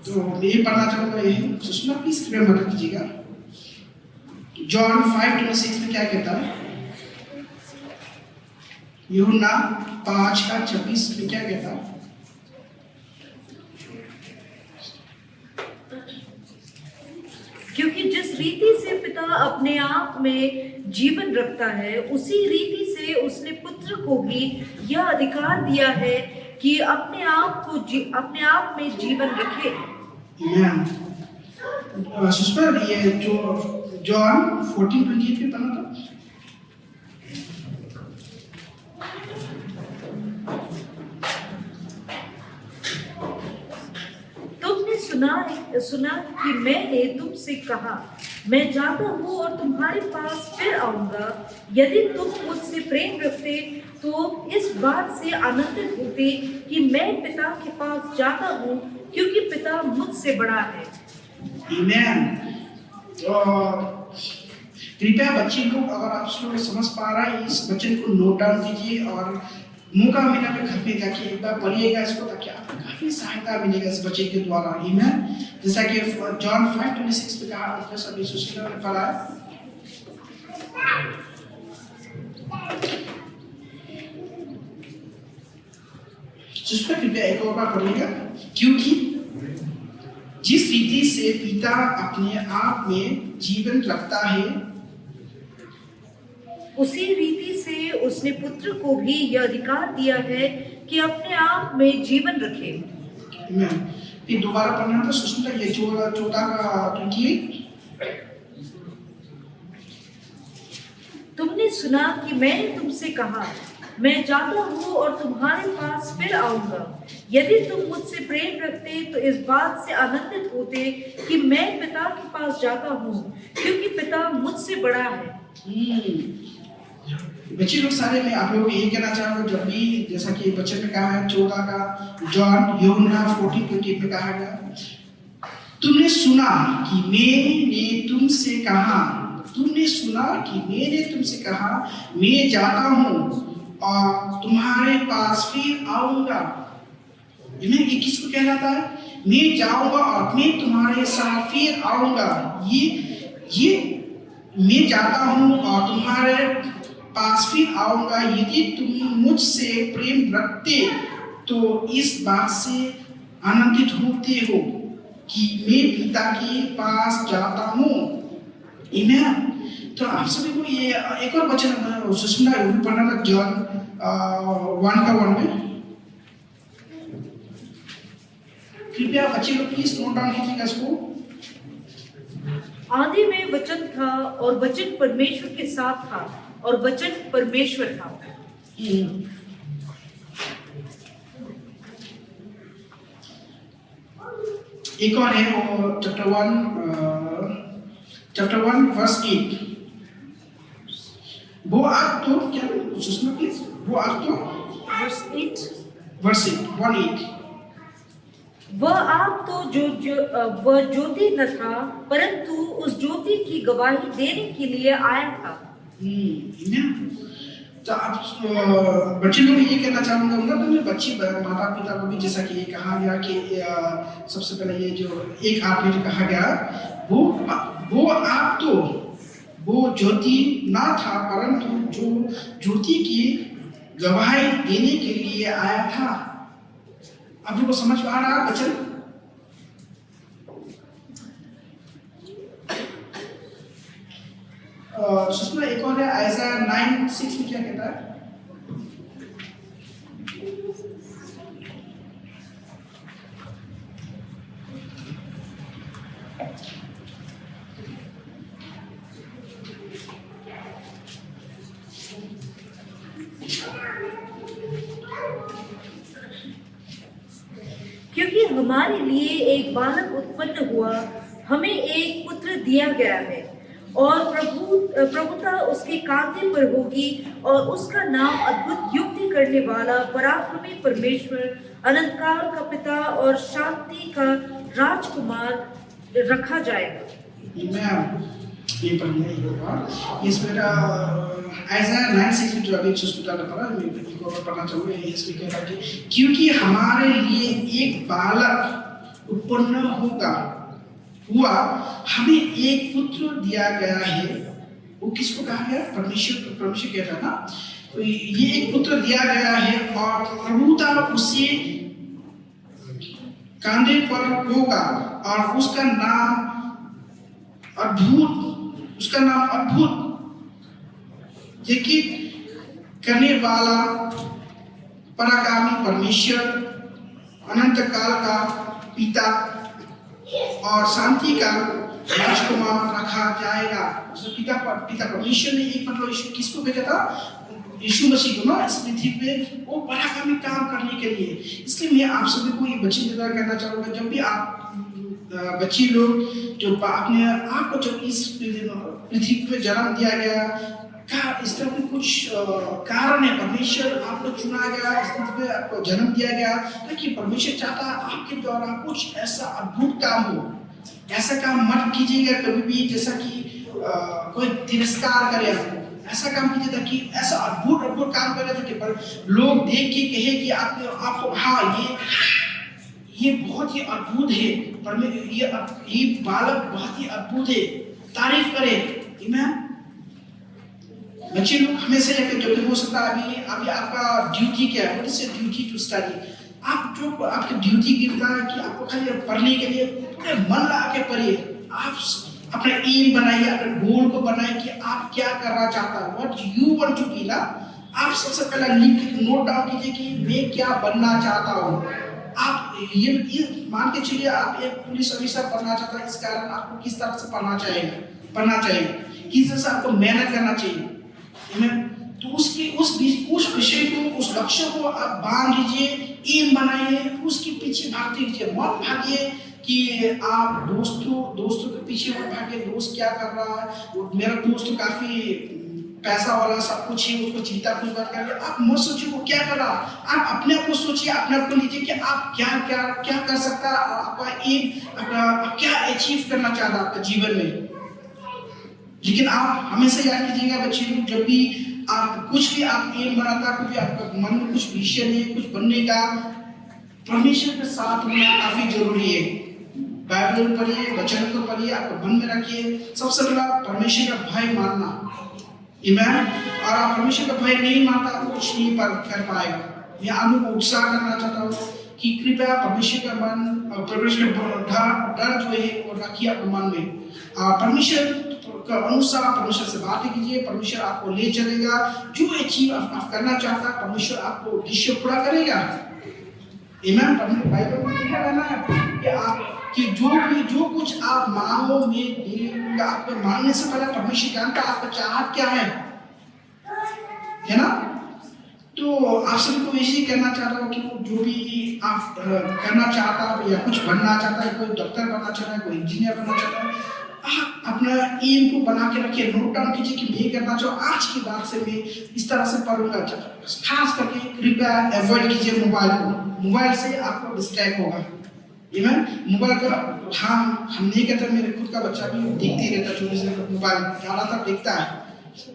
D: तो मैं ये पढ़ना चाहूंगा, ये सुनना प्लीज कृपया मदद कीजिएगा। जॉन 5:26 में क्या कहता है? यूहन्ना 5:26 में क्या कहता है?
E: क्योंकि जिस रीति से पिता अपने आप में जीवन रखता है, उसी रीति से उसने पुत्र को भी यह अधिकार दिया है कि अपने आप में जीवन रखे।
D: सिस्टर ये जो जॉन 14:28 में पढ़ा था।
E: सुना कि मैंने तुमसे कहा मैं जाता हूँ और तुम्हारे पास फिर आऊंगा। यदि तुम मुझसे प्रेम रखते तो इस बात से आनंदित होते कि मैं पिता के पास जाता हूँ, क्योंकि पिता मुझसे बड़ा है।
D: आमीन। तो कृपया बच्चे लोग अगर आप लोग समझ पा रहा है इस वचन को नोट डाउन कीजिए और मौका मिला में घर में जाके एक बार पढ़िएगा इसको, ताकि आपको काफी सहायता मिलेगा इस बच्चे के द्वारा। आमीन। जैसा कि जॉन 5:26 में कहा, जैसा भी सुशीला ने पढ़ा है। सुशीला कृपया एक और बार पढ़िएगा। क्योंकि जिस रीति से पिता अपने आप में जीवन रखता है,
E: उसी रीति से उसने पुत्र को भी यह अधिकार दिया है कि अपने आप में जीवन रखे।
D: फिर दोबारा पढ़ना था सुष्मिता, ये 14 का 28।
E: तुमने सुना कि मैंने तुमसे कहा मैं जाता हूँ और तुम्हारे पास फिर आऊंगा। यदि तुम मुझसे प्रेम रखते तो इस बात से आनंदित होते कि मैं पिता के पास जाता हूँ, क्योंकि पिता मुझसे बड़ा है।
D: बच्चे लोग सारे में आप लोग यही कहना चाहूंगा, जब भी जैसा कि बच्चे में कहा है 14 का जॉन यूहन्ना 14:28 में कहा गया, तुमने सुना कि मैंने तुमसे कहा, तुमने सुना कि मैंने तुमसे कहा मैं जाता हूँ और तुम्हारे पास फिर आऊंगा। ये किसको कहलाता है? मैं जाऊंगा और मैं तुम्हारे साथ फिर आऊंगा। ये मैं जाता हूँ और तुम्हारे पास फिर आऊंगा। यदि तुम मुझसे प्रेम रखते तो इस बात से आनंदित होते हो कि मैं पिता के पास जाता हूँ। आमीन। तो आप सभी को ये एक और वचन सुषमा पढ़ना था, जॉन 1:1 में। कृपया बच्चे लोग प्लीज नोट डाउन कीजिएगा इसको।
E: आदि में वचन था और वचन परमेश्वर के साथ था और वचन परमेश्वर था।
D: एक और है वो चैप्टर 1 वर्स 8। वो आप तो क्या सुषमा प्लीज, वो आप तो
E: वर्स 8,
D: वर्स 8
E: वह आप तो वह ज्योति न था, परंतु उस ज्योति की गवाही देने के लिए आया था।
D: तो आप बच्चे लोग ये कहना चाहूंगा ना, तो मैं बच्ची माता पिता को भी, जैसा कि ये कहा गया कि सबसे पहले ये जो एक हाथ में जो कहा गया, वो आप तो वो ज्योति ना था, परंतु जो ज्योति की गवाही देने के लिए आया था। आप लोगों को समझ में आ रहा है वचन? सुषमा एक और है आयसाया 9:6 में क्या कहता है?
E: क्योंकि हमारे लिए एक बालक उत्पन्न हुआ, हमें एक पुत्र दिया गया है और प्रभुता उसके कांधे पर होगी और उसका नाम अद्भुत युक्ति करने वाला, पराक्रमी परमेश्वर, अनंतकाल का पिता और शांति का राजकुमार रखा जाएगा।
D: मैं ये पढ़ना ही होगा इसमें आयसाया 9:6 में जो अभी सुष्मिता ने पढ़ा, मैं इनको पढ़ना चाहूँगा। इसमें कहता है कि क्योंकि हमारे लिए एक बालक उत्पन्न हुआ, हमें एक पुत्र दिया गया है। वो किसको कहा गया? परमेश्वर कहता ना, तो ये एक पुत्र दिया गया है और प्रभुता उससे कांधे पर होगा और उसका नाम अद्भुत यकीन करने वाला, पराक्रमी परमेश्वर, अनंत काल का पिता और शांति का राजकुमार रखा जाएगा। पिता परमेश्वर ने एक मतलब किसको भेजा था? यीशु मसीह को ना, इस पृथ्वी पे वो पराक्रमी काम करने के लिए। इसलिए मैं आप सभी को ये वचन देना कहना चाहूँगा, जब भी आप बच्चे लोग जो अपने आप को जब इस पृथ्वी पे जन्म दिया गया, इसका भी कुछ कारण है। परमेश्वर आपको चुना गया, इस पृथ्वी पे आपको जन्म दिया गया ताकि परमेश्वर चाहता है आपके द्वारा कुछ ऐसा अद्भुत काम हो। ऐसा काम मत कीजिएगा कभी भी जैसा कि कोई तिरस्कार करे आपको। ऐसा काम कीजिए ताकि ऐसा अद्भुत काम करे ताकि लोग देख के कहे कि आपको हाँ ये बहुत ही अद्भुत है, ये बालक बहुत ही अद्भुत है, तारीफ करे। आमीन। बच्चे लोग हमेशा जब भी हो सकता है अभी आपका ड्यूटी क्या है? इससे ड्यूटी टू स्टडी। आप जो आपकी ड्यूटी गिरता है कि आपको खाली पढ़ने के लिए पूरे मन लगा के पढ़िए। आप अपना एम बनाइए, अपने गोल को बनाइए कि आप क्या करना चाहता है, what you want to be ना। आप सबसे पहले नोट डाउन कीजिए कि मैं क्या बनना चाहता हूँ। आप ये मान के चलिए आप एक पुलिस ऑफिसर बनना चाहता है, इस कारण आपको किस तरह से पढ़ना चाहिए, किस तरह से आपको मेहनत करना चाहिए। तो उस विषय को, उस लक्ष्य को आप बांध लीजिए, एम बनाइए, उसके पीछे भागते रहिए। मत भागिए कि आप दोस्तों के पीछे मत भागिए। दोस्त क्या कर रहा है, मेरा दोस्त तो काफी पैसा वाला सब कुछ है, उसको चिंता कुछ बात करिए। आप मत सोचिए वो क्या कर रहा, आप अपने आप को सोचिए, अपने आप को लीजिए कि आप क्या कर सकता है, आपका एम, आप क्या अचीव करना चाहता है आपके जीवन में। लेकिन आप हमेशा याद कीजिएगा बच्चे, जब भी आप कुछ भी आप एम बनाता, कुछ आपका मन में कुछ विषय है, कुछ बनने का, परमेश्वर के साथ होना काफी जरूरी है। बाइबल पढ़िए, वचन को पढ़िए, आपको मन में रखिए। सबसे पहला परमेश्वर का भय मानना। आमीन। और आप परमेश्वर का भय नहीं मानता तो कुछ नहीं कर पाएगा। मैं आप लोगों को उत्साह करना चाहता हूँ कि कृपया परमेश्वर का मन, परमेश्वर का डर जो है वो रखिए अपने मन में। परमेश्वर का अनुसार परमेश्वर से बातें कीजिए, परमेश्वर आपको ले चलेगा। जो अचीव आप करना चाहता है परमेश्वर आपको उद्देश्य पूरा करेगा। आमीन। बाइबल में लिखा है ना कि जो कुछ आप मांगो में देगा। आपको मांगने से पहले परमेश्वर जानता है आपका चाहत क्या है ना। तो आप सभी को यही कहना चाहता हूँ कि जो भी आप करना चाहता है या कुछ बनना चाहता है, कोई डॉक्टर बनना चाहता है, कोई इंजीनियर बनना चाहता है, आप अपना एम को बना के रखिए, नोट डाउन कीजिए कि मैं करना चाहूँ। आज की बात से मैं इस तरह से पढ़ूंगा। खास करके कृपया अवॉइड कीजिए मोबाइल को। मोबाइल से आपको डिस्ट्रैक्ट होगा। मोबाइल का हम नहीं कहते, मेरे खुद का बच्चा भी देखते रहता है, 24 घंटे मोबाइल ज़्यादातर देखता है,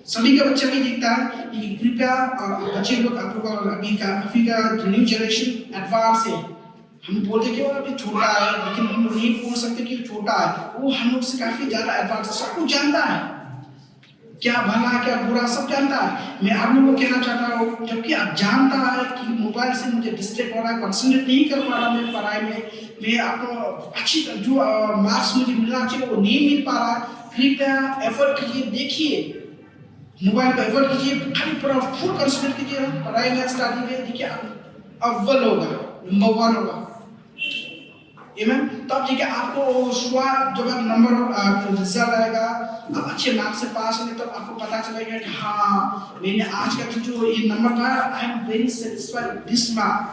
D: सभी का बच्चा भी देखता है। कृपया बच्चे लोग आप लोग अभी का न्यू जनरेशन एडवांस है। हम बोलते कि वो अभी छोटा है, लेकिन हम लोग नहीं बोल सकते कि छोटा है। वो हम लोग से काफी ज्यादा एडवांस है, सब कुछ जानता है, क्या भला क्या बुरा सब जानता है। मैं आप लोगों को कहना चाहता हूँ, जबकि आप जानता है कि मोबाइल से मुझे डिस्ट्रैक्ट हो रहा है, कंसंट्रेट नहीं कर पा रहा मैं पढ़ाई में, मैं आपको अच्छी जो मार्क्स मुझे मिलना चाहिए वो नहीं मिल पा रहा। कृपया एफर्ट कीजिए, देखिए मोबाइल पर एफर्ट कीजिए, खाली पूरा फुल कंसंट्रेट कीजिए पढ़ाई में, स्टडी में। देखिए अव्वल होगा, नंबर 1 होगा। आमीन। तब देखिए आपको जब नंबर रिजल्ट आएगा, आप अच्छे मार्क्स से पास होंगे, तब आपको पता चलेगा कि हाँ मैंने आज का जो ये नंबर पाया, I am very satisfied this mark.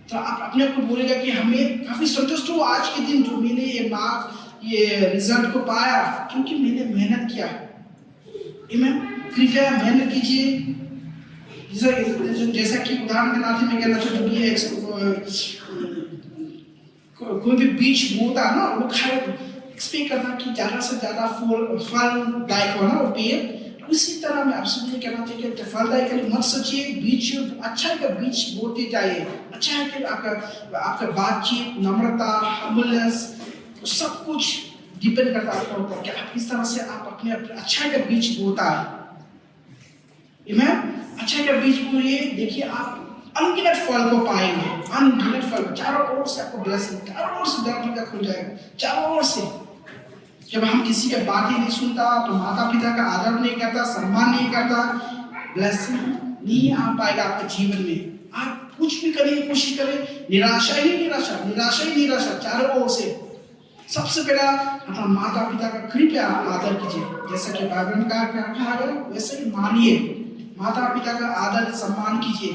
D: तो आप अपने आप को बोलेगा कि हमें काफी संतुष्ट हो आज के दिन जो मैंने ये मार्क ये रिजल्ट को पाया, क्योंकि मैंने मेहनत किया। आमीन। कृपया मेहनत कीजिए। जैसा कि उदाहरण के नाते मैं कहना चाहता हूँ, कोई भी बीज बोता है ना, वो एक्सपेक्ट करता कि ज्यादा से ज्यादा फलदायक हो ना वो पेड़। उसी तरह में आप सभी कहना चाहिए कि फलदायक के लिए मत सोचिए, बीज अच्छा का बीज बोते जाइए। अच्छा है कि आपका बातचीत, नम्रता, हम्बलनेस, सब कुछ डिपेंड करता है आपके ऊपर कि आप किस तरह से आप अपने अच्छा का बीज बोता है। अच्छा का बीज बोइए, देखिए आप अनगिनत फल को पाएंगे, अनगिनत फल। चारों ओर से आपको ब्लेसिंग, चारों ओर से दरवाजा खुल जाएगा, चारों ओर से। जब हम किसी की बात ही नहीं सुनता, तो माता पिता का आदर नहीं करता, सम्मान नहीं करता, ब्लेसिंग नहीं आ पाएगा आपके जीवन में। आप कुछ भी करने की कोशिश करें, निराशा ही निराशा, निराशा ही निराशा चारों ओर से। सबसे पहला अपना माता पिता का कृपया आदर कीजिए, जैसा कि बाइबल में कहा गया वैसे ही मानिए। माता पिता का आदर सम्मान कीजिए।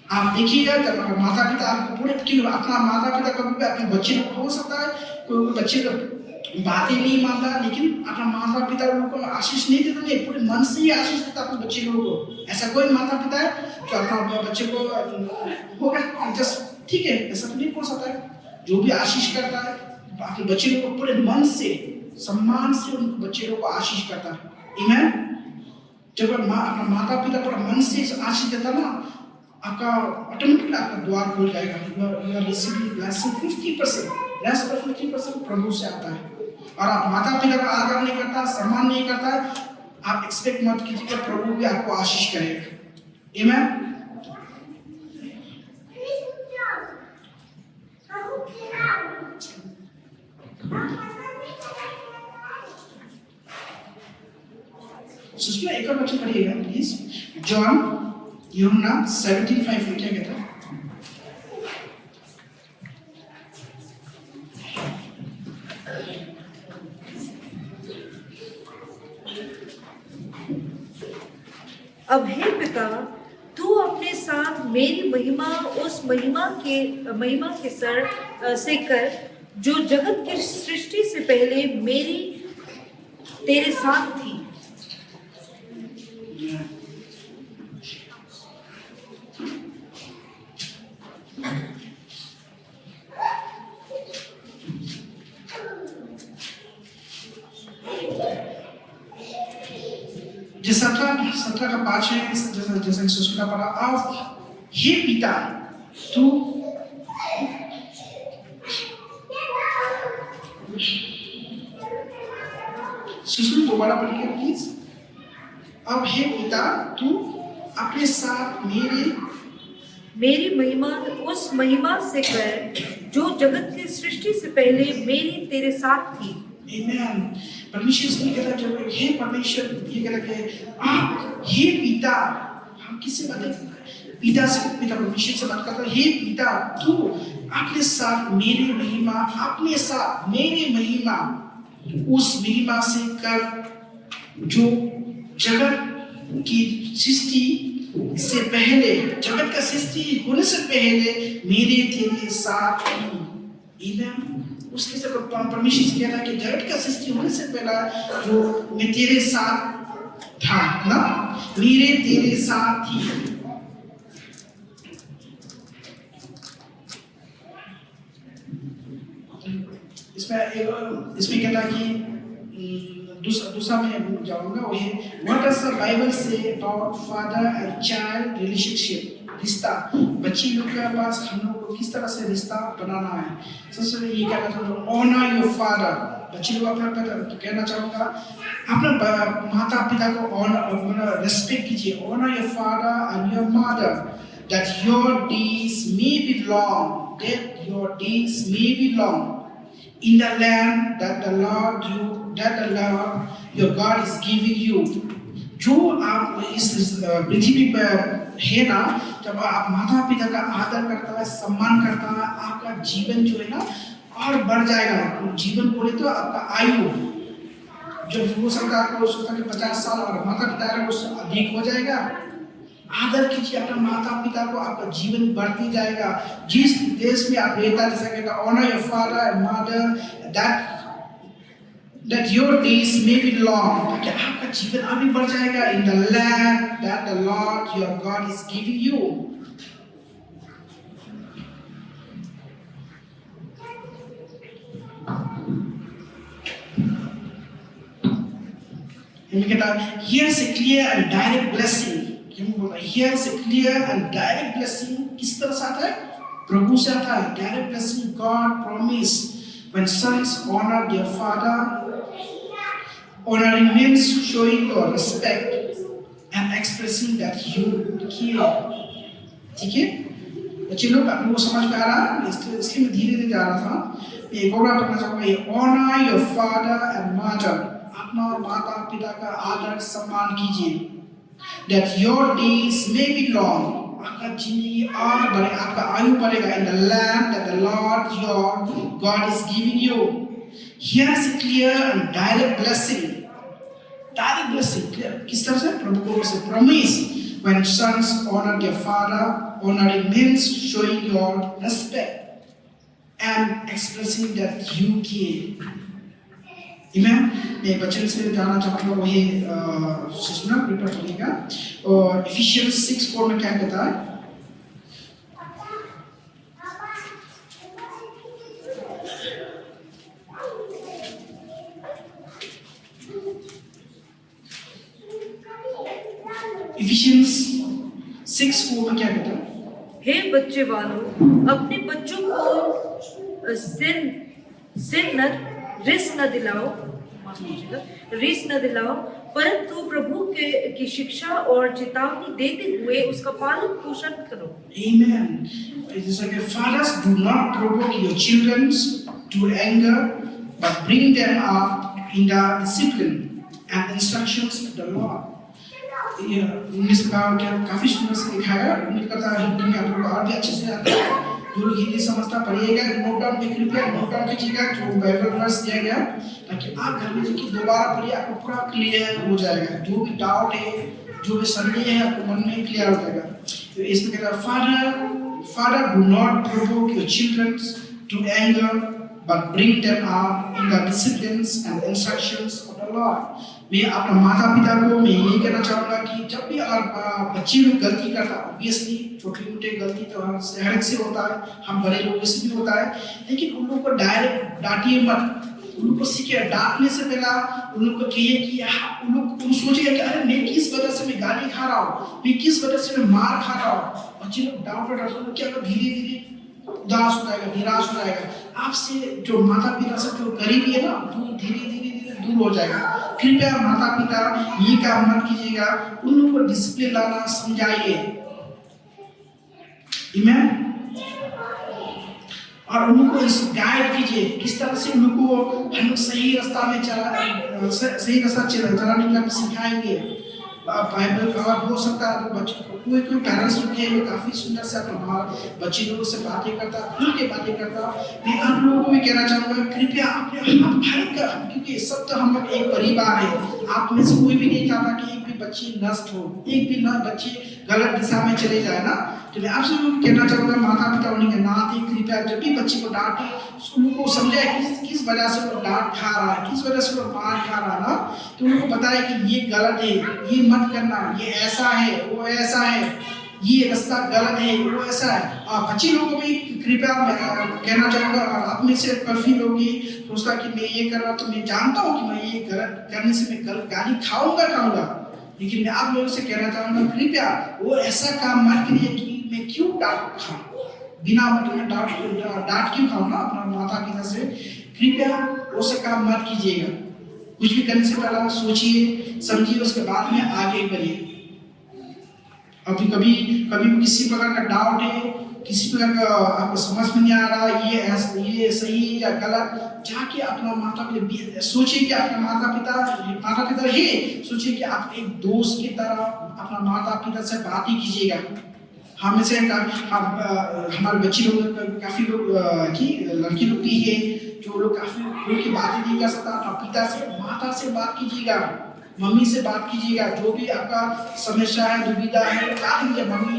D: आप देखिएगा जब माता पिता आपको पूरे अपना माता पिता कभी अपने बच्चे को हो सकता है कोई बच्चे बातें नहीं मानता, लेकिन अपना माता पिता लोगों को आशीष नहीं देते, नहीं पूरे मन से ही आशीष देता अपने बच्चे लोगों को। ऐसा कोई माता पिता है जो अपना बच्चे को होगा जस्ट ठीक है, ऐसा तो नहीं बोल सकता है। जो भी आशीष करता है अपने बच्चे लोगों को पूरे मन से, सम्मान से उन बच्चे लोगों को आशीष करता है। आमीन। जब अपना माता पिता पूरा मन से आशीष देता ना, आपका ऑटोमेटिकली आपका द्वार खुल जाएगा। You are receiving blessing 50%, rest of 50% प्रभु से आता है। और आप माता पिता का आदर नहीं करता, सम्मान नहीं करता, आप एक्सपेक्ट मत कीजिए कि प्रभु भी आपको आशीष करेगा। आमीन। सुनिए एक और वचन पढ़िएगा प्लीज, जॉन यूहन्ना 17:5 में क्या कहता है?
E: अब हे पिता, तू अपने साथ मेरी महिमा उस महिमा के सर से कर जो जगत की सृष्टि से पहले मेरी तेरे साथ थी।
D: सत्रह का 5 है, जैसा कि सुसुला पढ़ा। अब हे पिता, तू सुसुल दोबारा पढ़िए प्लीज। अब हे पिता, तू अपने साथ
E: मेरी महिमा उस महिमा से कर जो जगत की सृष्टि से पहले मेरी तेरे साथ थी।
D: Amen. परमेश्वर से कहता है जब हे परमेश्वर ये कहता है कि आप हे पिता, हम किससे बात करते हैं? पिता से, पिता परमेश्वर से बात करता है, हे पिता तू अपने साथ मेरी महिमा, अपने साथ मेरी महिमा उस महिमा से कर जो जगत की सृष्टि से पहले, जगत का सृष्टि होने से पहले मेरे तेरे साथ थी। Amen. उसके से परमेश्वर से कहता है कि जगत का सृष्टि होने से पहला जो मैं तेरे साथ था ना, मेरे तेरे साथ थी। इसमें कहता है कि दूसरा मैं जाऊंगा वो है what does the Bible say about father and child relationship, रिश्ता बच्ची लोग के पास हम लोग को किस तरह से रिश्ता बनाना है। सबसे पहले ये कहना चाहूँगा ऑनर योर फादर, बच्चे लोग अपना कहना चाहूँगा अपने माता पिता को ऑनर रेस्पेक्ट कीजिए। Honour your father and your mother that your days may be long, that your days may be long in the land that the Lord your God is giving you. जो आप इस पृथ्वी पर है ना, जब आप माता पिता का आदर करता है, सम्मान करता है, आपका जीवन जो है ना और बढ़ जाएगा। जीवन बोले तो आपका आयु जो हो सकता है 50 साल और माता पिता का उससे अधिक हो जाएगा। आदर कीजिए अपने माता पिता को, आपका जीवन बढ़ती जाएगा। जिस देश में आप रहता, जैसा कहता honour your father and mother that your days may be long, ताकि आपका जीवन अभी बढ़ जाएगा in the land that the Lord your God is giving you. Here's a clear and direct blessing. Here's a clear and direct blessing. किस तरह से आता है? प्रभु से आता है। Direct blessing God promised when sons honor their father. Honoring means showing your respect and expressing that you care. ठीक है? बच्चे लोग आप लोगों को समझ में आ रहा है? इसलिए मैं धीरे धीरे जा रहा था। एक और बात पढ़ना चाहूँगा, ये honor your father and mother. अपना माता पिता का आदर सम्मान कीजिए। That your days may be long. आपका जिंदगी और बढ़े, आपका आयु बढ़ेगा in the land that the Lord your God is giving you. Here's a clear and direct blessing. Direct blessing, clear. किस तरह से? प्रभु को से promise when sons honor their father. Honoring means showing your respect and expressing that you care. Amen. मैं बच्चों से जानना चाहूँगा वही सुनना प्रिपेयर करेगा। और Ephesians 6:4 में क्या कहता है? Ephesians 6:4 में क्या कहता है?
E: हे बच्चे वालों, अपने बच्चों को रिस न दिलाओ, परंतु प्रभु की शिक्षा और चेतावनी देते हुए उसका पालन पोषण करो।
D: Amen. It is like fathers do not provoke your children to anger, but bring them up in the discipline and instructions of the Lord. English का क्या काफी सुंदर से लिखा है। उम्मीद करता है हिंदी में आप लोग और भी अच्छे से आता है। जो लोग हिंदी समझता पढ़िएगा, नोट डाउन में कृपया नोट डाउन कीजिएगा जो बाइबल वर्स दिया गया, ताकि आप घर में जाके दोबारा पढ़िए, आपको पूरा क्लियर हो जाएगा। जो भी डाउट है, जो भी संदेह है, आपको मन में क्लियर हो जाएगा। तो इसमें कहता है father do not provoke your children to anger but bring them up in the disciplines and instructions of the Lord. मैं अपने माता पिता को मैं ये कहना चाहूँगा कि जब भी आप बच्चे लोग गलती करता है, obviously छोटी मोटी गलती तो हर एक से होता है, हम बड़े लोगों से भी होता है, लेकिन उन लोगों को डायरेक्ट डांटिए मत। उन लोगों को सीखिए, डांटने से पहला उन लोगों को कहिए कि उन सोचिए कि अरे मैं किस वजह से मैं गाली खा रहा हूँ, मैं किस वजह से मैं मार खा रहा हूँ। बच्चे लोग डांट क्या धीरे धीरे उदास हो जाएगा, निराश हो जाएगा। आपसे जो माता पिता से जो करीबी है ना, धीरे धीरे दूर हो जाएगा। कृपया माता पिता ये काम मत कीजिएगा, उन लोगों को डिसिप्लिन लाना समझाइए। Amen? और उनको इस गाइड कीजिए किस तरह से उनको हम सही रास्ता में सही रास्ता चलाने के लिए हम सिखाएंगे। बाइबल का और हो सकता है बच्चों को कोई पेरेंट्स होते हैं जो काफी सुंदर से अपना बच्चे लोगों से बातें करता, खुल के बातें करता। मैं आप लोगों को भी कहना चाहूँगा कृपया अपने हाथ भाई का, क्योंकि सब तो हम लोग एक परिवार है। आप में से कोई भी नहीं चाहता कि एक भी बच्ची नष्ट हो, एक भी ना बच्ची गलत दिशा में चले जाए ना। तो मैं आपसे कहना चाहूँगा माता पिता होने के नाते कृपया जब भी बच्चे को डांटे उनको समझाए किस वजह से वो डांट खा रहा है, किस वजह से वो मार खा रहा है ना। तो उनको बताए कि ये गलत है, ये मत करना, ये ऐसा है, वो ऐसा है, ये रास्ता गलत है, वो ऐसा है। बच्चे लोगों को भी कृपया कहना चाहूँगा, आप में से काफी लोग ये सोचता कि मैं ये कर रहा तो मैं जानता हूँ कि मैं ये गलत करने से मैं गलत गाली खाऊंगा, लेकिन मैं आप लोगों से कहना चाहूँगा कृपया वो ऐसा काम मत करिए कि मैं क्यों डांट खाऊं, बिना मतलब डांट क्यों खाऊं ना अपना माता पिता से। कृपया वो से काम मत कीजिएगा। कुछ भी करने से पहले सोचिए समझिए, उसके बाद में आगे बढ़िए। अभी कभी किसी प्रकार का डाउट है, किसी प्रकार का आपको समझ में नहीं आ रहा ये सही या गलत, जाके अपना माता पिता सोचिए कि अपना माता पिता है, सोचिए कि आप एक दोस्त की तरह अपना माता पिता से बात ही कीजिएगा। हमें से हमारे बच्चे लोग काफी लोग लड़की लोग भी है जो लोग काफी खुल की बातें नहीं कर सकता। अपना पिता से माता से बात कीजिएगा, मम्मी से बात कीजिएगा। जो भी आपका समस्या है, दुविधा है, क्या कीजिए। मम्मी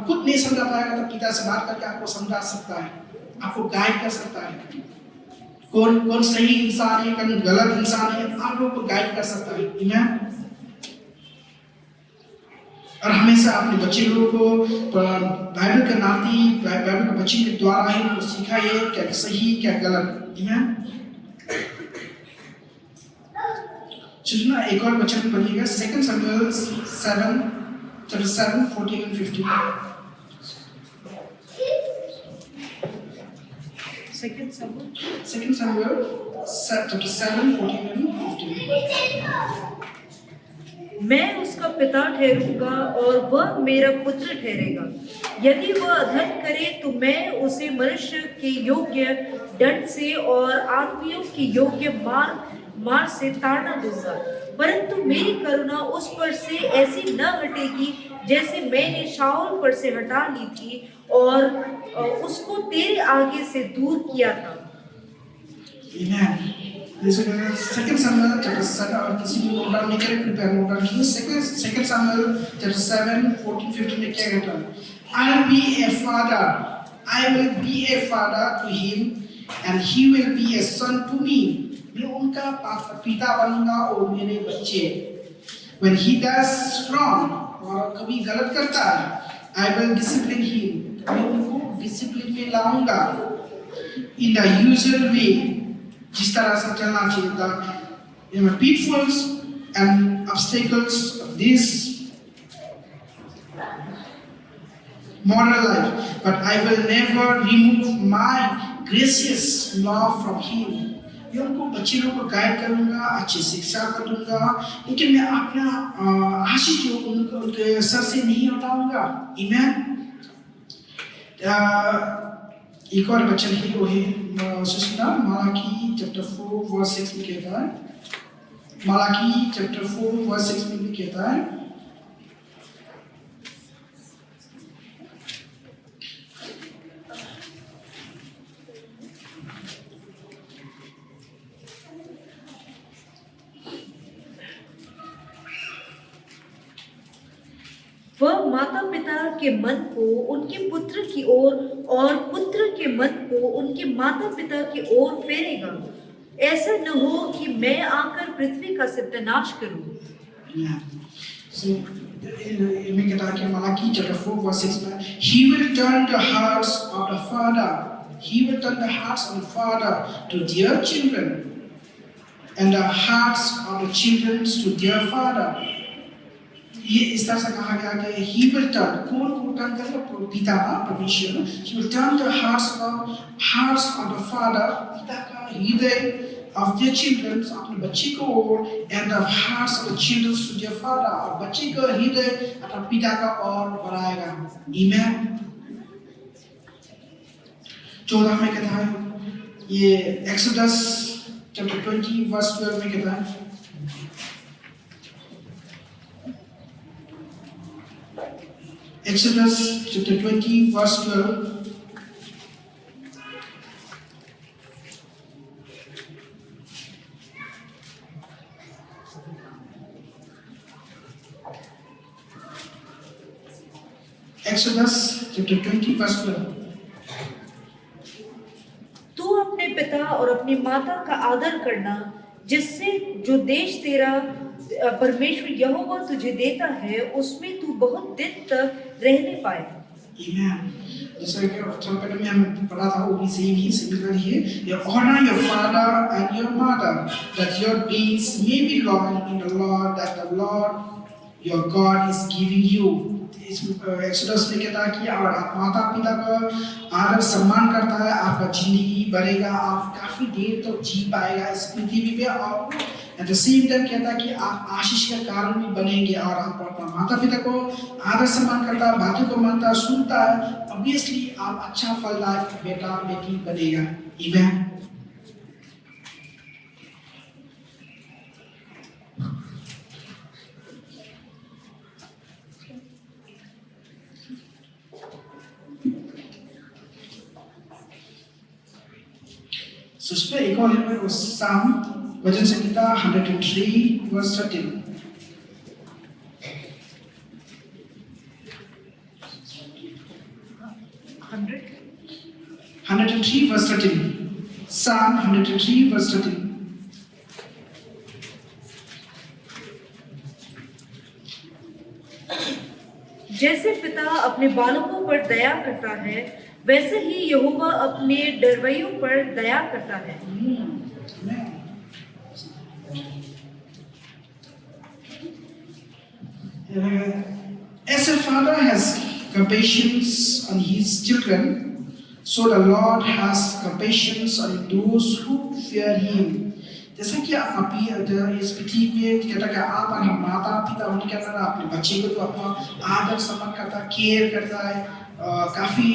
D: खुद नहीं समझा पाएगा तो पिता से बात करके आपको समझा सकता है, आपको गाइड कर सकता है। कौन सही इंसान है, कौन गलत इंसान है, आप लोग को गाइड कर सकता है। आमीन। और हमेशा अपने बच्चे लोगों को बाइबल का नाती, बाइबल के बच्चे के द्वारा ही उनको सिखाइए क्या सही क्या गलत। आमीन। चलिए एक और वचन पढ़िएगा, 2 Samuel 7 chapter 7 14 and 15।
E: 2 Samuel
D: 2 Samuel chapter 7 14 and 15।
E: मैं उसका पिता ठहरूंगा और वह मेरा पुत्र ठहरेगा। यदि वह अधर्म करे तो मैं उसे मनुष्य के योग्य दंड से और आदमियों के योग्य मार से ताड़ना दूंगा, परंतु मेरी करुणा उस पर से ऐसी न हटेगी जैसे मैंने शाऊल पर से हटा ली थी और उसको तेरे आगे से दूर किया था।
D: Second Samuel chapter 7, और किसी भी नोट डाउन नहीं करे कृपया नोट डाउन कीजिए। 2 Samuel chapter 7 14 15 में क्या कहता है? I will be a father to him and he will be a son to me। मैं उनका पिता बनूंगा और मेरे बच्चे। When he does wrong, और कभी गलत करता है, I will discipline him। मैं उनको डिसिप्लिन में लाऊंगा। In the usual way, जिस तरह से चलना चाहिए था। Pitfalls and obstacles of this moral life, but I will never remove my gracious love from him। मैं उनको बच्चे लोगों को गाइड करूंगा, अच्छी शिक्षा करूंगा, लेकिन मैं अपना आशीष जो उनके सर से नहीं हटाऊंगा। आमीन। एक और वचन है वो है मलाकी चैप्टर 4 वर्स 6 में कहता है। मलाकी चैप्टर 4 वर्स 6 में भी कहता है,
E: वह माता पिता के मन को उनके पुत्र की ओर और पुत्र के मन को उनके माता पिता की ओर फेरेगा। ऐसा न हो कि मैं आकर पृथ्वी का सत्यानाश करूं।
D: में कहता है कि मलाकी चैप्टर 4 वर्स 6 में, he will turn the hearts of the father to their children and the hearts of the children to their father। ये इस तरह से कहा गया कि he will turn, कौन को टर्न करेगा? पिता का, परमेश्वर। he will turn the hearts of the father, पिता का हृदय of their children, अपने बच्चे को ओर, and the hearts of the children to their father, और बच्चे का हृदय अपने पिता का ओर बढ़ाएगा। Amen। 14 में कहता है, ये एक्सोडस चैप्टर 20 वर्स 12 में कहता है, Exodus chapter 20 verse 12. Exodus chapter 20 verse 12.
E: तू अपने पिता और अपनी माता का आदर करना, जिससे जो देश तेरा परमेश्वर यहोवा तुझे देता है उसमें तू बहुत दिन तक रहने पाए।
D: Amen. जैसा कि थोड़ा पहले में हम पढ़ा था, वो भी सेम ही सिमिलर ही है। You honor your father and your mother, that your days may be long in the Lord, that the Lord your God is giving you. इस एक्सोडस में कहता है कि अगर आप माता पिता का आदर सम्मान करता है, आपका जिंदगी बढ़ेगा, आप काफी देर तक जी पाएगा इस पृथ्वी पे, और एट द सेम टाइम कहता है कि आप आशीष का कारण भी बनेंगे। और आप अपना माता पिता को आदर सम्मान करता है, बातों को मानता है, सुनता है, ऑब्वियसली आप अच्छा फलदायक बेटा बेटी बनेगा। आमीन। So उसमें एक और है साम वचन संहिता 103 verse 13. 103 verse 13. Psalm 103 verse 13.
E: जैसे पिता अपने बालकों पर दया करता है, वैसे ही यहोवा अपने डरवैयों पर दया करता है।
D: As a father has compassion on his children, so the Lord has compassion on those who fear Him. जैसा कि आप इस पृथ्वी में कहता है कि आप अपने माता पिता उनके अंदर अपने बच्चे को तो अपना आदर सम्मान करता है, केयर करता है, काफी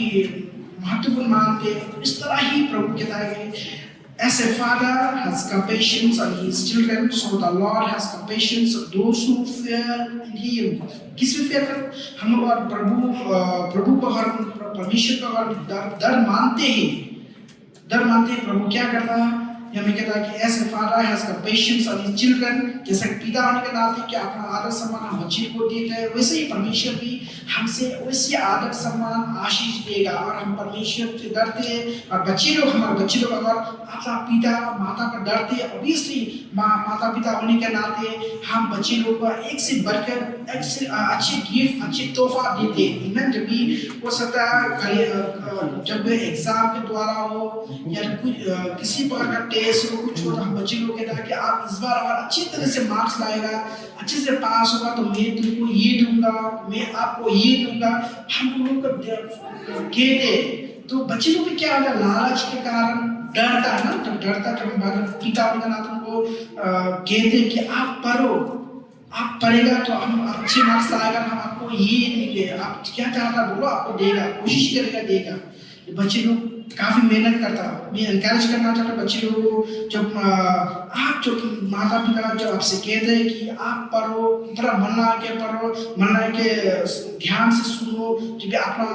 D: महत्वपूर्ण मानते हैं। इस तरह ही प्रभु कहता है कि as a father has compassion on his children, so the Lord has compassion on those who fear Him. किस में fear कर? हम लोग प्रभु को हर परमेश्वर का हर डर मानते हैं। प्रभु क्या करता है? हमें कहता है कि as a father has compassion on his children, जैसे पिता होने के नाते कि अपना आदर सम्मान हम बच्चे को देते हैं, वैसे ही परमेश्वर भी हमसे वैसे आदर सम्मान आशीष देगा। और हम परमेश्वर से डरते हैं, और हमारे बच्चे लोग अगर अपना पिता माता का डरते हैं, ऑब्वियसली माता पिता होने के नाते हम बच्चे लोग को एक से बढ़कर एक से अच्छे गिफ्ट, अच्छे तोहफा देते हैं। इवन जब भी हो सकता है जब एग्जाम के द्वारा हो या किसी प्रकार का टेस्ट हो, कुछ हो, तो हम बच्चे लोग कहते हैं कि आप इस बार अगर अच्छी तरह से मार्क्स लाएगा, अच्छे से पास होगा, तो मैं तुमको ये दूंगा, मैं आपको ये दूंगा, हम लोगों को कहते। तो बच्चे लोग भी क्या होता है, लालच के कारण डरता है ना, तो डरता जब पिता उनका ना तुमको कहते कि आप पढ़ो, आप पढ़ेगा तो हम अच्छे मार्क्स लाएगा, हम आपको ये देंगे, आप क्या चाहता बोलो, आपको देगा, कोशिश करेगा देगा। बच्चे लोग काफी मेहनत करता, मैं एनकरेज करना चाहता हूँ बच्चे लोगों को। जब आप जो माता पिता जो आपसे कहते हैं कि आप पढ़ो, थोड़ा मन लगा के पढ़ो, मन लगा के ध्यान से सुनो, क्योंकि अपना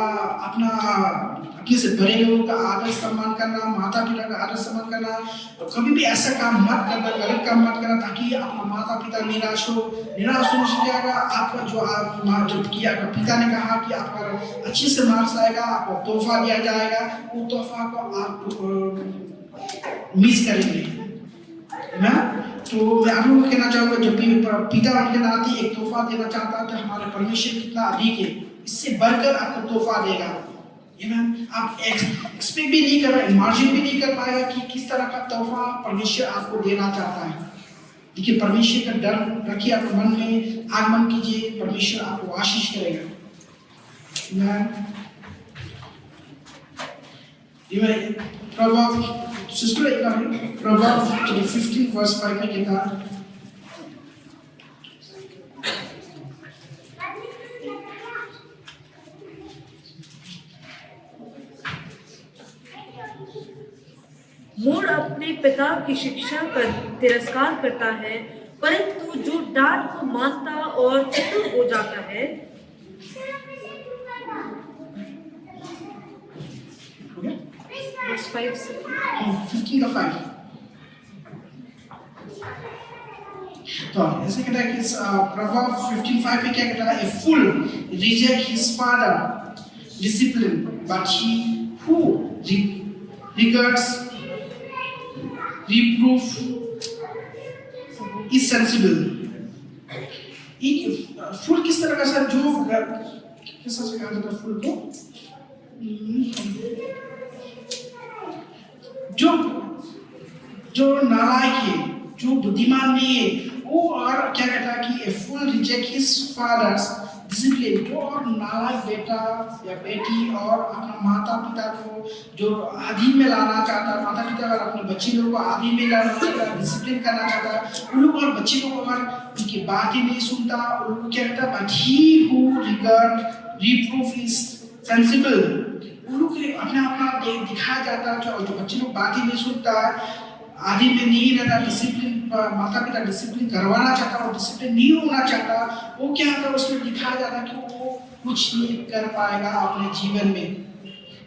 D: अपने से बड़े लोगों का आदर सम्मान करना, माता पिता का आदर सम्मान करना, तो कभी भी ऐसा काम मत करना, गलत काम मत करना, ताकि अपना माता पिता निराश हो जाएगा। आपका जो किया आपका पिता ने कहा कि आपका अच्छे से मार्क्स आएगा, आपको तोहफा दिया जाएगा, वो तोहफा को आप मिस करेंगे ना। तो मैं आप लोगों को कहना चाहूँगा, जब भी पिता उनके नाते एक तोहफा देना चाहता है, तो हमारे परमेश्वर कितना अधिक है, इससे बढ़कर आपको तोहफा देगा। आप एक्सपेक्ट भी नहीं कर पाएगा, इमेजिन भी नहीं कर पाएगा कि किस तरह का तोहफा परमेश्वर आपको देना चाहता है। देखिए, परमेश्वर का डर रखिए अपने मन में, आगमन कीजिए, परमेश्वर आपको आशीष करेगा। Proverbs 15 verse 5 में कहता है,
E: मूढ़ अपने पिता की शिक्षा का तिरस्कार करता है, परंतु जो डांट को मानता और चतुर हो जाता है, verse 5 से
D: 15 का 5। तो ऐसे कहता है कि प्रभाव 15:5 में क्या कहता है, a fool reject his father discipline, but he who regards reproof is sensible। एक फूल किस तरह का सर, जो किस तरह से कहा जाता है फूल को, जो नालायक है, जो बुद्धिमान नहीं है वो, और क्या कहता है कि a fool reject his father's discipline, जो और नालायक बेटा या बेटी और अपना माता पिता को जो आदि में लाना चाहता है, माता पिता अगर अपने बच्चे लोगों को आदि में लाना चाहता है, डिसिप्लिन करना चाहता है, उन लोग और बच्चे लोग अगर उनकी बात ही नहीं सुनता, उन लोग क्या कहता है, but he who regard reproof is sensible, उन लोग अपना दिखाया जाता है, जो बच्चे लोग बात ही नहीं सुनता है, आदि में नहीं रहता, डिसिप्लिन माता पिता डिसिप्लिन करवाना चाहता है और डिसिप्लिन नहीं होना चाहता, वो क्या होता है, उसमें दिखाया जाता है कि वो कुछ नहीं कर पाएगा अपने जीवन में।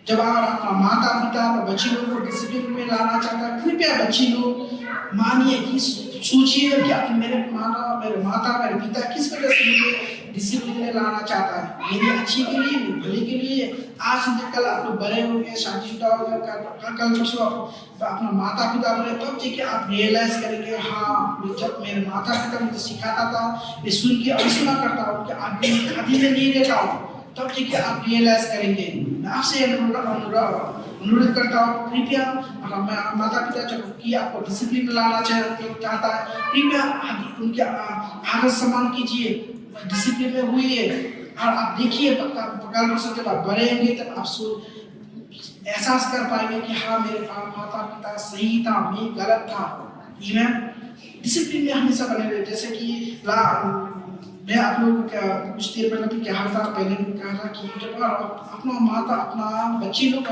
D: जब आप अपना माता पिता और बच्चे लोगों को डिसिप्लिन में लाना चाहता है, कृपया बच्चे लोग मानिए कि सोचिए कि मेरे माता मेरे पिता किस वजह से मुझे डिसिप्लिन में लाना चाहता है, मेरे अच्छे के लिए, मेरे भले के लिए। आज नहीं कल आप लोग बड़े होंगे, शादीशुदा होंगे, कल परसों अपना माता पिता बने, तब जाके आप रियलाइज करेंगे, हाँ जब मेरे माता पिता मुझे सिखाता था, मैं सुन के अनसुना करता हूँ कि आदि में नहीं रहता हूँ, तब जाके आप रियलाइज करेंगे। मैं आपसे अनुरोध करता हूँ, कृपया माता पिता जब कि आपको डिसिप्लिन में लाना चाहता है, कृपया उनके आदर सम्मान कीजिए, डिसिप्लिन में हुई है, और आप देखिए कल से जब आप बड़े होंगे तब आप एहसास कर पाएंगे कि हाँ मेरे माता पिता सही था, मैं गलत था। डिसिप्लिन में हमेशा बने रहे। जैसे कि मैं आप लोग कुछ देर पहले भी कहा था, कि जब अपना बच्चे लोग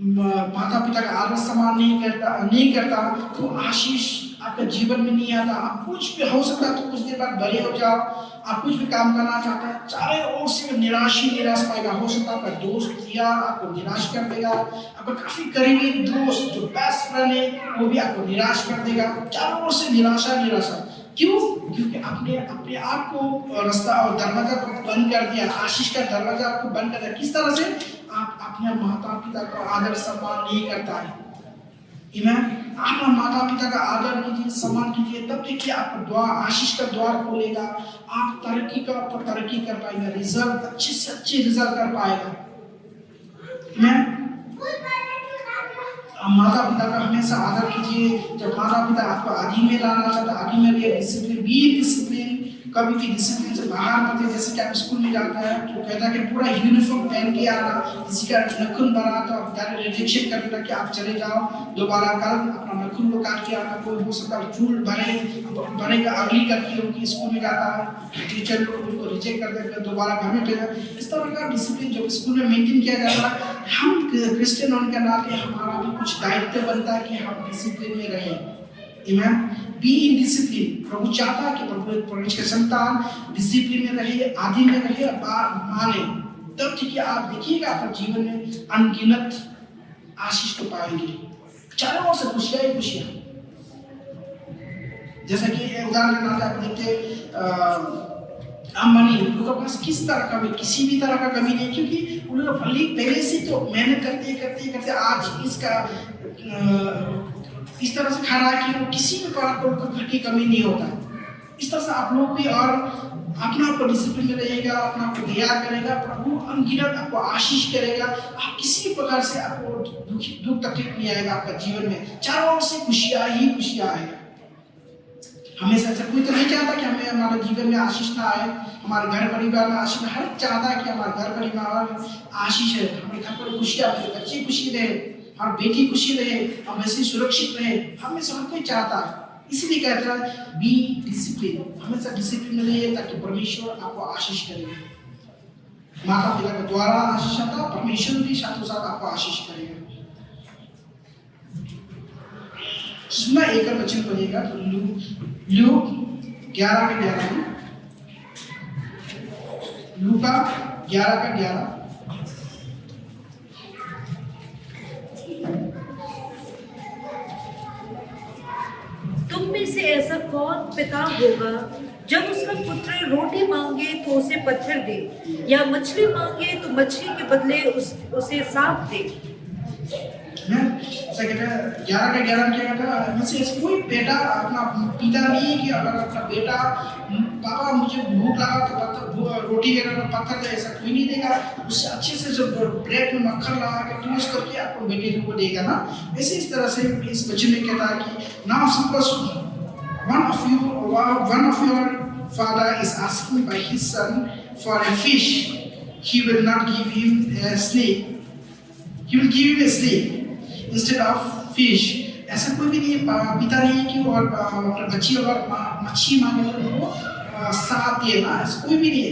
D: माता पिता का आदर सम्मान नहीं करता तो आशीष आपके जीवन में नहीं आता। आप कुछ भी हो सकता है तो कुछ देर बाद बड़े हो जाओ, आप कुछ भी काम करना चाहते हैं, चारों ओर से निराश पाएगा। हो सकता है आपका दोस्त यार आपको निराश कर देगा, आपका काफी करीबी दोस्त जो बेस्ट फ्रेंड है वो भी आपको निराश कर देगा। चारों ओर से निराशा। क्यों? क्योंकि अपने आप को रास्ता और दरवाजा को बंद कर दिया, आशीष का दरवाजा आपको बंद कर दिया। किस तरह से? आप अपने माता पिता को आदर सम्मान नहीं करता है। अपना माता पिता का आदर कीजिए, सम्मान कीजिए, तब देखिए आपका द्वार, आशीष का द्वार खोलेगा, आप तरक्की कर पाएंगे, रिजल्ट अच्छे से अच्छे रिजल्ट कर पाएगा। माता पिता का हमेशा आदर कीजिए। जब माता पिता आपको आदि में लाना चाहता है, आदि में भी डिसिप्लिन, कभी भी डिसिप्लिन से बाहर मत। जैसे कि आप स्कूल में जाता है तो कहता है कि पूरा यूनिफॉर्म पहन के आना, किसी का नखून बना तो आप रिजेक्शन कर देना कि आप चले जाओ, दोबारा कल अपना नखून को काट के आना। कोई हो सकता है चूल बनेगा अगली करके लोग स्कूल में जाता है, टीचर लोग उनको रिजेक्ट कर देते हैं, दोबारा घर में भेजा। इस तरह का डिसिप्लिन जो स्कूल में मेंटेन किया जाता है, हम क्रिश्चियन होने के नाते हमारा भी कुछ दायित्व बनता है कि हम डिसिप्लिन में रहें। Be in discipline. प्रभु चाहता है कि परमेश्वर के संतान डिसिप्लिन में रहे, आदि में रहे, माने, तब ठीक है आप देखिएगा आपके जीवन में अनगिनत आशीष को पाएंगे, चारों ओर से खुशियां ही खुशियां। जैसा कि उदाहरण के नाते आप देखते अंबानी, उनके पास किस तरह का भी किसी भी तरह का कमी नहीं, क्योंकि उन्होंने पहले से तो मेहनत करते आज इस तरह से खड़ा है कि वो किसी भी प्रकार को की कमी नहीं होता। इस तरह से आप लोग भी और अपना आपको डिसिप्लिन में रहेगा, अपना आपको दया करेगा, प्रभु अनगिनत आपको आशीष करेगा। आप किसी प्रकार से आपको दुख तकलीफ नहीं आएगा आपका जीवन में, चारों ओर से खुशियां ही खुशियां आएगा। हमेशा से कोई तो नहीं चाहता कि हमें हमारे जीवन में आशीष ना आए, हमारे घर परिवार में आशीष। हर चाहता है कि हमारे घर परिवार में आशीष है, हमारे घर पर खुशियां, हमारे बच्चे खुशी रहे, हमारी बेटी खुशी रहे, हम ऐसे सुरक्षित रहे, हमेशा हर कोई चाहता है। इसलिए कहता है बी डिसिप्लिन, हमेशा डिसिप्लिन में रहिए ताकि परमेश्वर आपको आशीष करेगा। माता पिता के द्वारा आशीष आता, परमेश्वर भी साथों साथ आपको आशीष करेगा। सुनना एक और वचन पढ़िएगा तो लूक 11:11 में, लूका 11:11।
E: तुम में से ऐसा कौन पिता होगा जब उसका पुत्र रोटी मांगे तो उसे पत्थर दे, या मछली मांगे तो मछली के बदले उसे सांप दे?
D: मैं कहता है 11:11 में क्या कहता है, मुझसे ऐसे कोई बेटा अपना पिता नहीं कि अगर अपना बेटा पापा मुझे भूख लगा तो रोटी के पत्थर दे, ऐसा कोई नहीं देगा। उससे अच्छे से जो ब्रेड में मक्खन लगा के टोस्ट करके आपको बेटे को देगा ना। वैसे इस तरह से इस वचन में कहता है कि now suppose one of your father is asking by his son for a fish, he will not give him a snake, he will give him a snake instead of fish। ऐसा कोई भी नहीं पिता नहीं कि और अपने बच्ची अगर मच्छी मांगे तो उनको साथ दिए ना, ऐसा कोई भी नहीं है।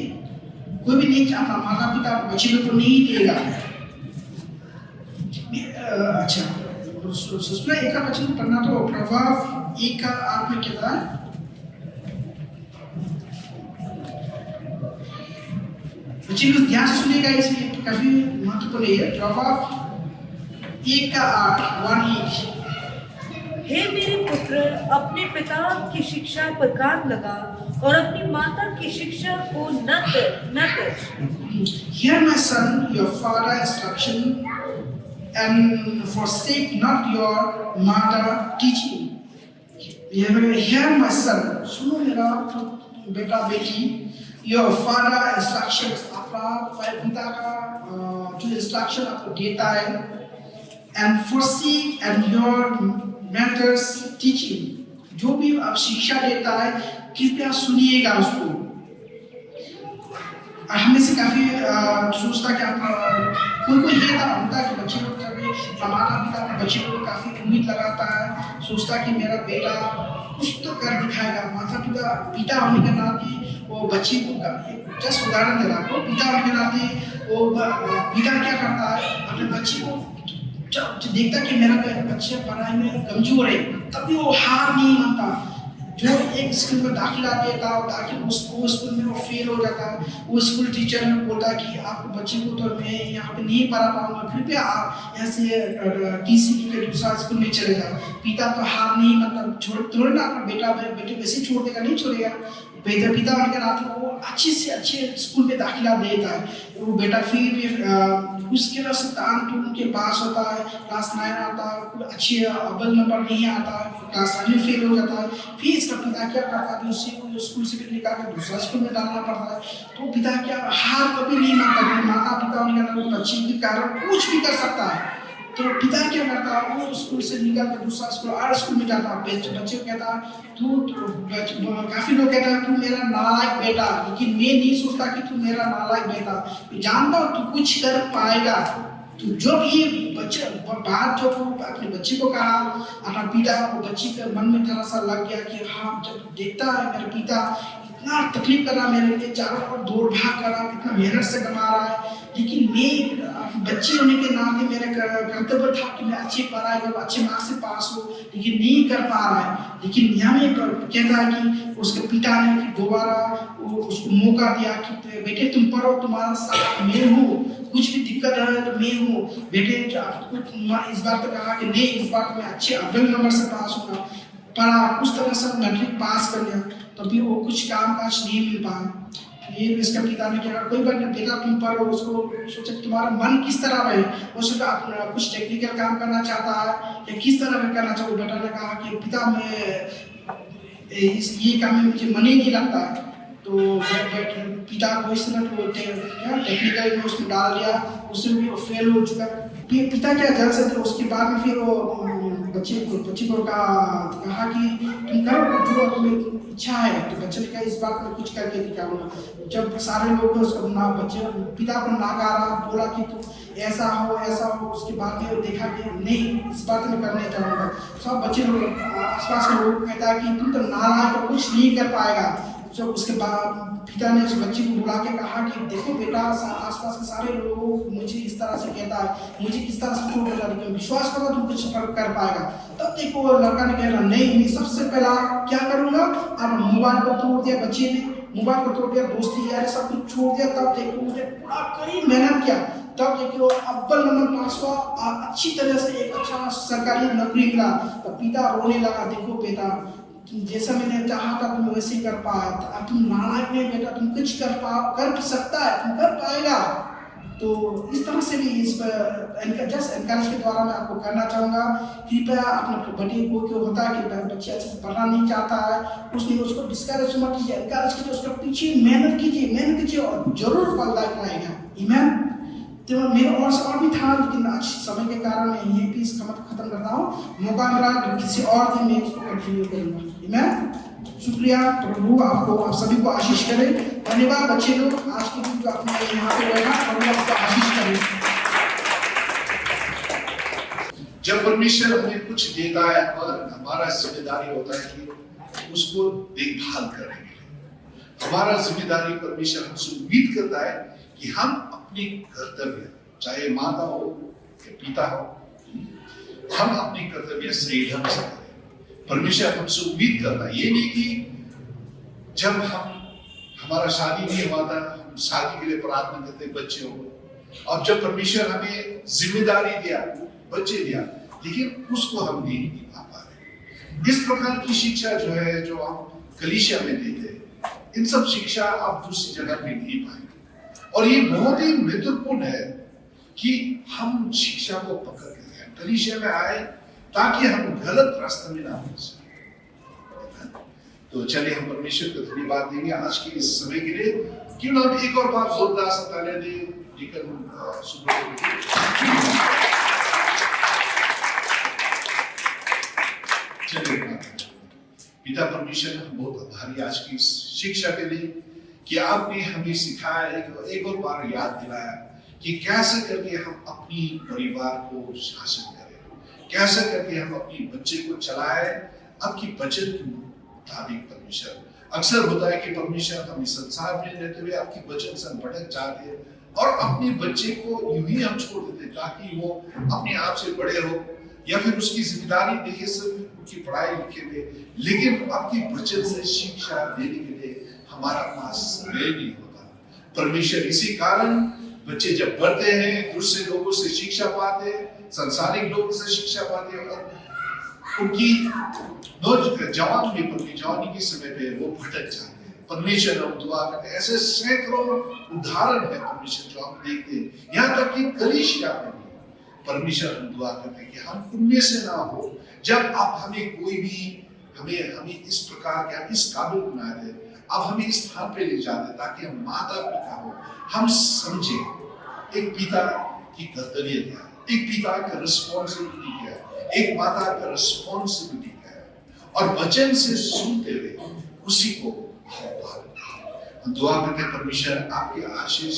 D: कोई भी नहीं अपना माता पिता बच्ची को नहीं देगा। अच्छा उसमें एक का वचन पढ़ना तो प्रभाव 1:8 में कहता है, बच्चे को ध्यान से सुनिएगा, इसमें काफी महत्वपूर्ण है। प्रभाव 1:8
E: हे मेरे पुत्र, अपने पिता की शिक्षा पर कान लगा और अपनी माता की शिक्षा को न तज।
D: Hear my son, your father's instruction, and forsake not your mother teaching। Hear my son, सुनो मेरा बेटा बेटी, your father instructions, आपका पिता का जो इंस्ट्रक्शन आपको देता है, and forsake and your mother's teaching, जो भी आप शिक्षा देता है कृपया सुनिएगा उसको। हमें से काफी सोचता कि आप कोई ये होता कि बच्चे लोग माता पिता अपने बच्चे लोग काफी उम्मीद लगाता है, सोचता कि मेरा बेटा कुछ तो कर दिखाएगा। माता पिता होने के नाते वो बच्चे को, जस्ट उदाहरण दे रहा हूँ, पिता होने के नाते वो पिता क्या करता है, अपने बच्चे को जब देखता कि मेरा बच्चा पढ़ाई में कमजोर है तब भी वो हार नहीं मानता। जो एक स्कूल में दाखिला देता ताकि उस स्कूल में वो फेल हो जाता, वो स्कूल टीचर ने बोलता कि आपको बच्चे को तो मैं यहाँ पे नहीं पढ़ा पाऊंगा, कृपया आप यहाँ से टीसी के दूसरा स्कूल में चले जाओ। पिता तो हार नहीं मतलब थोड़े ना अपना बेटे वैसे छोड़ देगा, नहीं छोड़ेगा। पिता होने के नाते वो अच्छे से अच्छे स्कूल में दाखिला देता है। वो बेटा फिर भी उसके वजह से तान तो उनके पास होता है, क्लास 9 आता है, अच्छे अव्वल नंबर नहीं आता है, क्लास 9 में फेल हो जाता है। फिर इसका पिता क्या करता है, उसी स्कूल से फिर निकाल कर दूसरा स्कूल में डालना पड़ता है। तो पिता क्या हार कभी नहीं मानता, माता पिता होने के नाते बच्चे के कारण कुछ भी कर सकता है। तो पिता क्या करता है, वो स्कूल से निकल कर दूसरा स्कूल और स्कूल में जाता है। बच्चे को कहता तू काफी लोग कहता है तू मेरा नालायक बेटा, लेकिन मैं नहीं सोचता कि तू मेरा नालायक बेटा, मैं जानता हूँ तू कुछ कर पाएगा। तो जब ये बच्चे बात जो अपने बच्चे को कहा, अपना पिता को बच्चे के मन में थोड़ा सा लग गया कि हाँ, जब देखता है मेरा पिता इतना तकलीफ कर रहा है मेरे लिए, चारों ओर दौड़ भाग कर रहा है, कितना मेहनत से कमा रहा है, लेकिन मैं बच्चे होने के नाते मेरा कर्तव्य था कि मैं अच्छी पढ़ाई करूँ, अच्छे मार्क्स से पास हो, लेकिन नहीं कर पा रहा है। लेकिन यहाँ में कहता है कि उसके पिता ने फिर दोबारा उसको मौका दिया कि बेटे तुम पढ़ो, तुम्हारा साथ मैं हूँ, कुछ भी दिक्कत है तो मैं हूँ। बेटे इस बार तो कहा कि नहीं, इस बार मैं अच्छे अव्वल नंबर से पास होगा, पढ़ा, उस तरह से मैट्रिक पास कर लिया, तो भी वो कुछ काम काज नहीं मिल पाया। ये इसका पिता ने क्या, कोई बात नहीं बेटा तुम पढ़ो। उसको सोचा तुम्हारा मन किस तरह है, वो सोचा कुछ टेक्निकल काम करना चाहता है या किस तरह में करना चाहता। बेटा ने कहा कि पिता मैं ये काम में मुझे मन ही नहीं लगता। तो पिता को इस तरह टेक्निकल में उसमें डाल दिया, उससे भी फेल हो चुका। पिता क्या जल से थे। उसके बाद में फिर वो बच्चे को कहा कि तुम करो जो तुम्हें इच्छा है। तो बच्चे ने कहा इस बात में कुछ करके दिखाऊंगा। जब सारे लोग उसको बच्चे पिता को नाकारा, बोला कि तुम ऐसा हो ऐसा हो, उसके बाद में देखा कि नहीं, इस बात में करने चाहूँगा। सब बच्चे लोग आसपास के लोग कहता है कि तुम तो नालायक, तो कुछ नहीं कर पाएगा, जब उसके बाद पिता ने उस बच्ची को बुला के कहा कि देखो बेटा, आसपास के सारे लोग मुझे इस तरह से कहता है, मुझे किस तरह से छोड़ देता है, विश्वास करो तुम कुछ कर पाएगा। तब देखो लड़का ने कह रहा नहीं, मैं सबसे पहला क्या करूंगा, अब मोबाइल को तोड़ दिया, बच्चे ने मोबाइल को तोड़ दिया, दोस्ती यार सब कुछ छोड़ दिया। तब देखो उसने पूरा कड़ी मेहनत किया, तब देखिए वो अव्वल नंबर पास हुआ और अच्छी तरह से एक अच्छा सरकारी नौकरी मिला। तब पिता रोने लगा, देखो बेटा जैसा मैंने चाहा था तुम वैसे कर पाया, अब तुम नालायक नहीं बेटा, तुम कुछ कर सकता है, तुम कर पाएगा। तो इस तरह से भी इस पर जस्ट एनकरेज के द्वारा मैं आपको कहना चाहूँगा, कृपया अपने बच्चे को, क्यों होता है कि बच्चे अच्छे से पढ़ना नहीं चाहता है, उसने उसको डिस्करेज मत कीजिए, एनकरेज कीजिए, उसके पीछे मेहनत कीजिए और जरूर फलदायक लाएगा। ईमान। तो मेरा और भी था, लेकिन आज समय के कारण मैं यहीं पे इसका खत्म करता हूँ। मौका मिला तो किसी और दिन मैं इसको कंटिन्यू करूँगा। ईमान। शुक्रिया। प्रभु आपको, आप सभी को आशीष करे। धन्यवाद बच्चे लोग, आज के दिन जो आपने यहाँ पे बैठा, प्रभु आपको आशीष करे।
F: जब परमेश्वर हमें कुछ देता है और हमारा जिम्मेदारी होता है कि उसको देखभाल करेंगे। हमारा जिम्मेदारी परमेश्वर हमसे उम्मीद करता है कि हम अपने कर्तव्य, चाहे माता हो या पिता हो, हम अपने कर्तव्य सही ढंग से करें। परमेश्वर हमसे उम्मीद करता है, ये नहीं कि जब हमारा शादी नहीं हुआ था, हम शादी के लिए प्रार्थना करते बच्चे हो, और जब परमेश्वर हमें जिम्मेदारी दिया, बच्चे दिया, लेकिन उसको हम नहीं निभा पा रहे। इस प्रकार की शिक्षा जो है, जो हम कलीसिया में देते हैं, इन सब शिक्षा आप दूसरी जगह पे नहीं पाएंगे। और ये बहुत ही महत्वपूर्ण है कि हम शिक्षा को पकड़ के रखें, कलीसिया में आए, ताकि हम गलत रास्ते में ना हो सके। तो चलिए हम परमेश्वर को धन्यवाद देंगे आज के इस समय के लिए। क्यों ना एक और बार जोरदार सा तालियां दें। चलिए पिता परमेश्वर, हम बहुत आभारी आज की शिक्षा के लिए कि आपने हमें सिखाया, एक और बार याद दिलाया कि कैसे करके हम अपनी परिवार को शासन करें, कैसे करके हम अपने बच्चे को चलाएं आपकी वचन के मुताबिक। परमेश्वर, अक्सर होता है कि परमेश्वर हम इस संसार में रहते हुए आपकी वचन से भटक जाते हैं और अपने बच्चे को यूं ही हम छोड़ देते ताकि वो अपने आप से बड़े हो या फिर उसकी जिम्मेदारी देखे सिर्फ उनकी पढ़ाई लिखे में, लेकिन आपकी वचन से शिक्षा देने के लिए हमारा पास समय नहीं होता। परमेश्वर, इसी कारण बच्चे जब बढ़ते हैं, दूसरे लोगों से शिक्षा पाते, सांसारिक लोगों से शिक्षा पाते और उनकी जवानी के समय पे वो भटक जाते हैं। परमेश्वर, हम दुआ करते हैं, ऐसे सैकड़ों उदाहरण है परमेश्वर जो हम देखते हैं, यहाँ तक कि कलीसिया में भी। परमेश्वर, हम दुआ करते हैं कि हम उनमें से ना हो। जब आप हमें कोई भी हमें इस प्रकार के, इस काबिल बना दे, अब हमें इस स्थान पे ले जाते ताकि हम माता पिता हो, हम समझे एक पिता की कर्तव्य क्या है, एक पिता का रिस्पॉन्सिबिलिटी क्या है, एक माता का रिस्पॉन्सिबिलिटी क्या है, और वचन से सुनते हुए उसी को हम दुआ करते हैं। परमेश्वर, आपके आशीष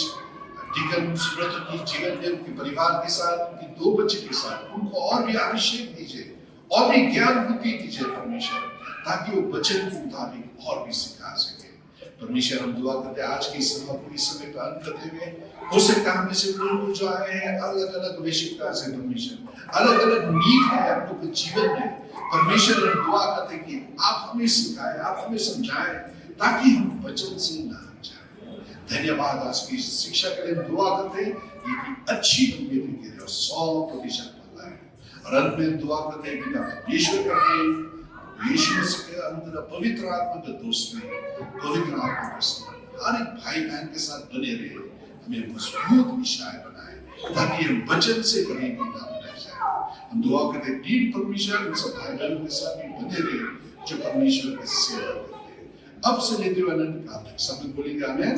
F: डिकन सुब्रत की जीवन में, उनके परिवार के साथ, उनके 2 बच्चे के साथ, उनको और भी अभिषेक दीजिए और भी ज्ञान बुद्धि दीजिए परमेश्वर, ताकि वो वचन के मुताबिक और भी सिखा सके। परमेश्वर, हम दुआ करते हैं आज की सभा को इस समय पर अंत करते हुए, हो सकता है हमें से कोई जो आए हैं अलग अलग विषयता से, परमेश्वर अलग अलग नीड है आप लोग के जीवन में। परमेश्वर, हम दुआ करते हैं कि आप हमें सिखाएं, आप हमें समझाएं, ताकि हम वचन से ना जाए। धन्यवाद आज की शिक्षा के लिए दुआ करते हैं, ये अच्छी दुनिया में गिरे और 100% फैलाए। और अंत में दुआ करते हैं पिता परमेश्वर करते यीशु मसीह के अंदर पवित्र आत्मा के दोस्त में, पवित्र आत्मा के साथ हर एक भाई बहन के साथ बने रहे, हमें मजबूत निशाय बनाए, ताकि हम वचन से कभी भी ना बना जाए। हम दुआ करते हैं टीम परमेश्वर उन सब भाई बहनों के साथ भी बने रहे जो परमेश्वर की सेवा करते हैं। अब से लेते हुए अनंत काल तक सब बोलेंगे आमीन।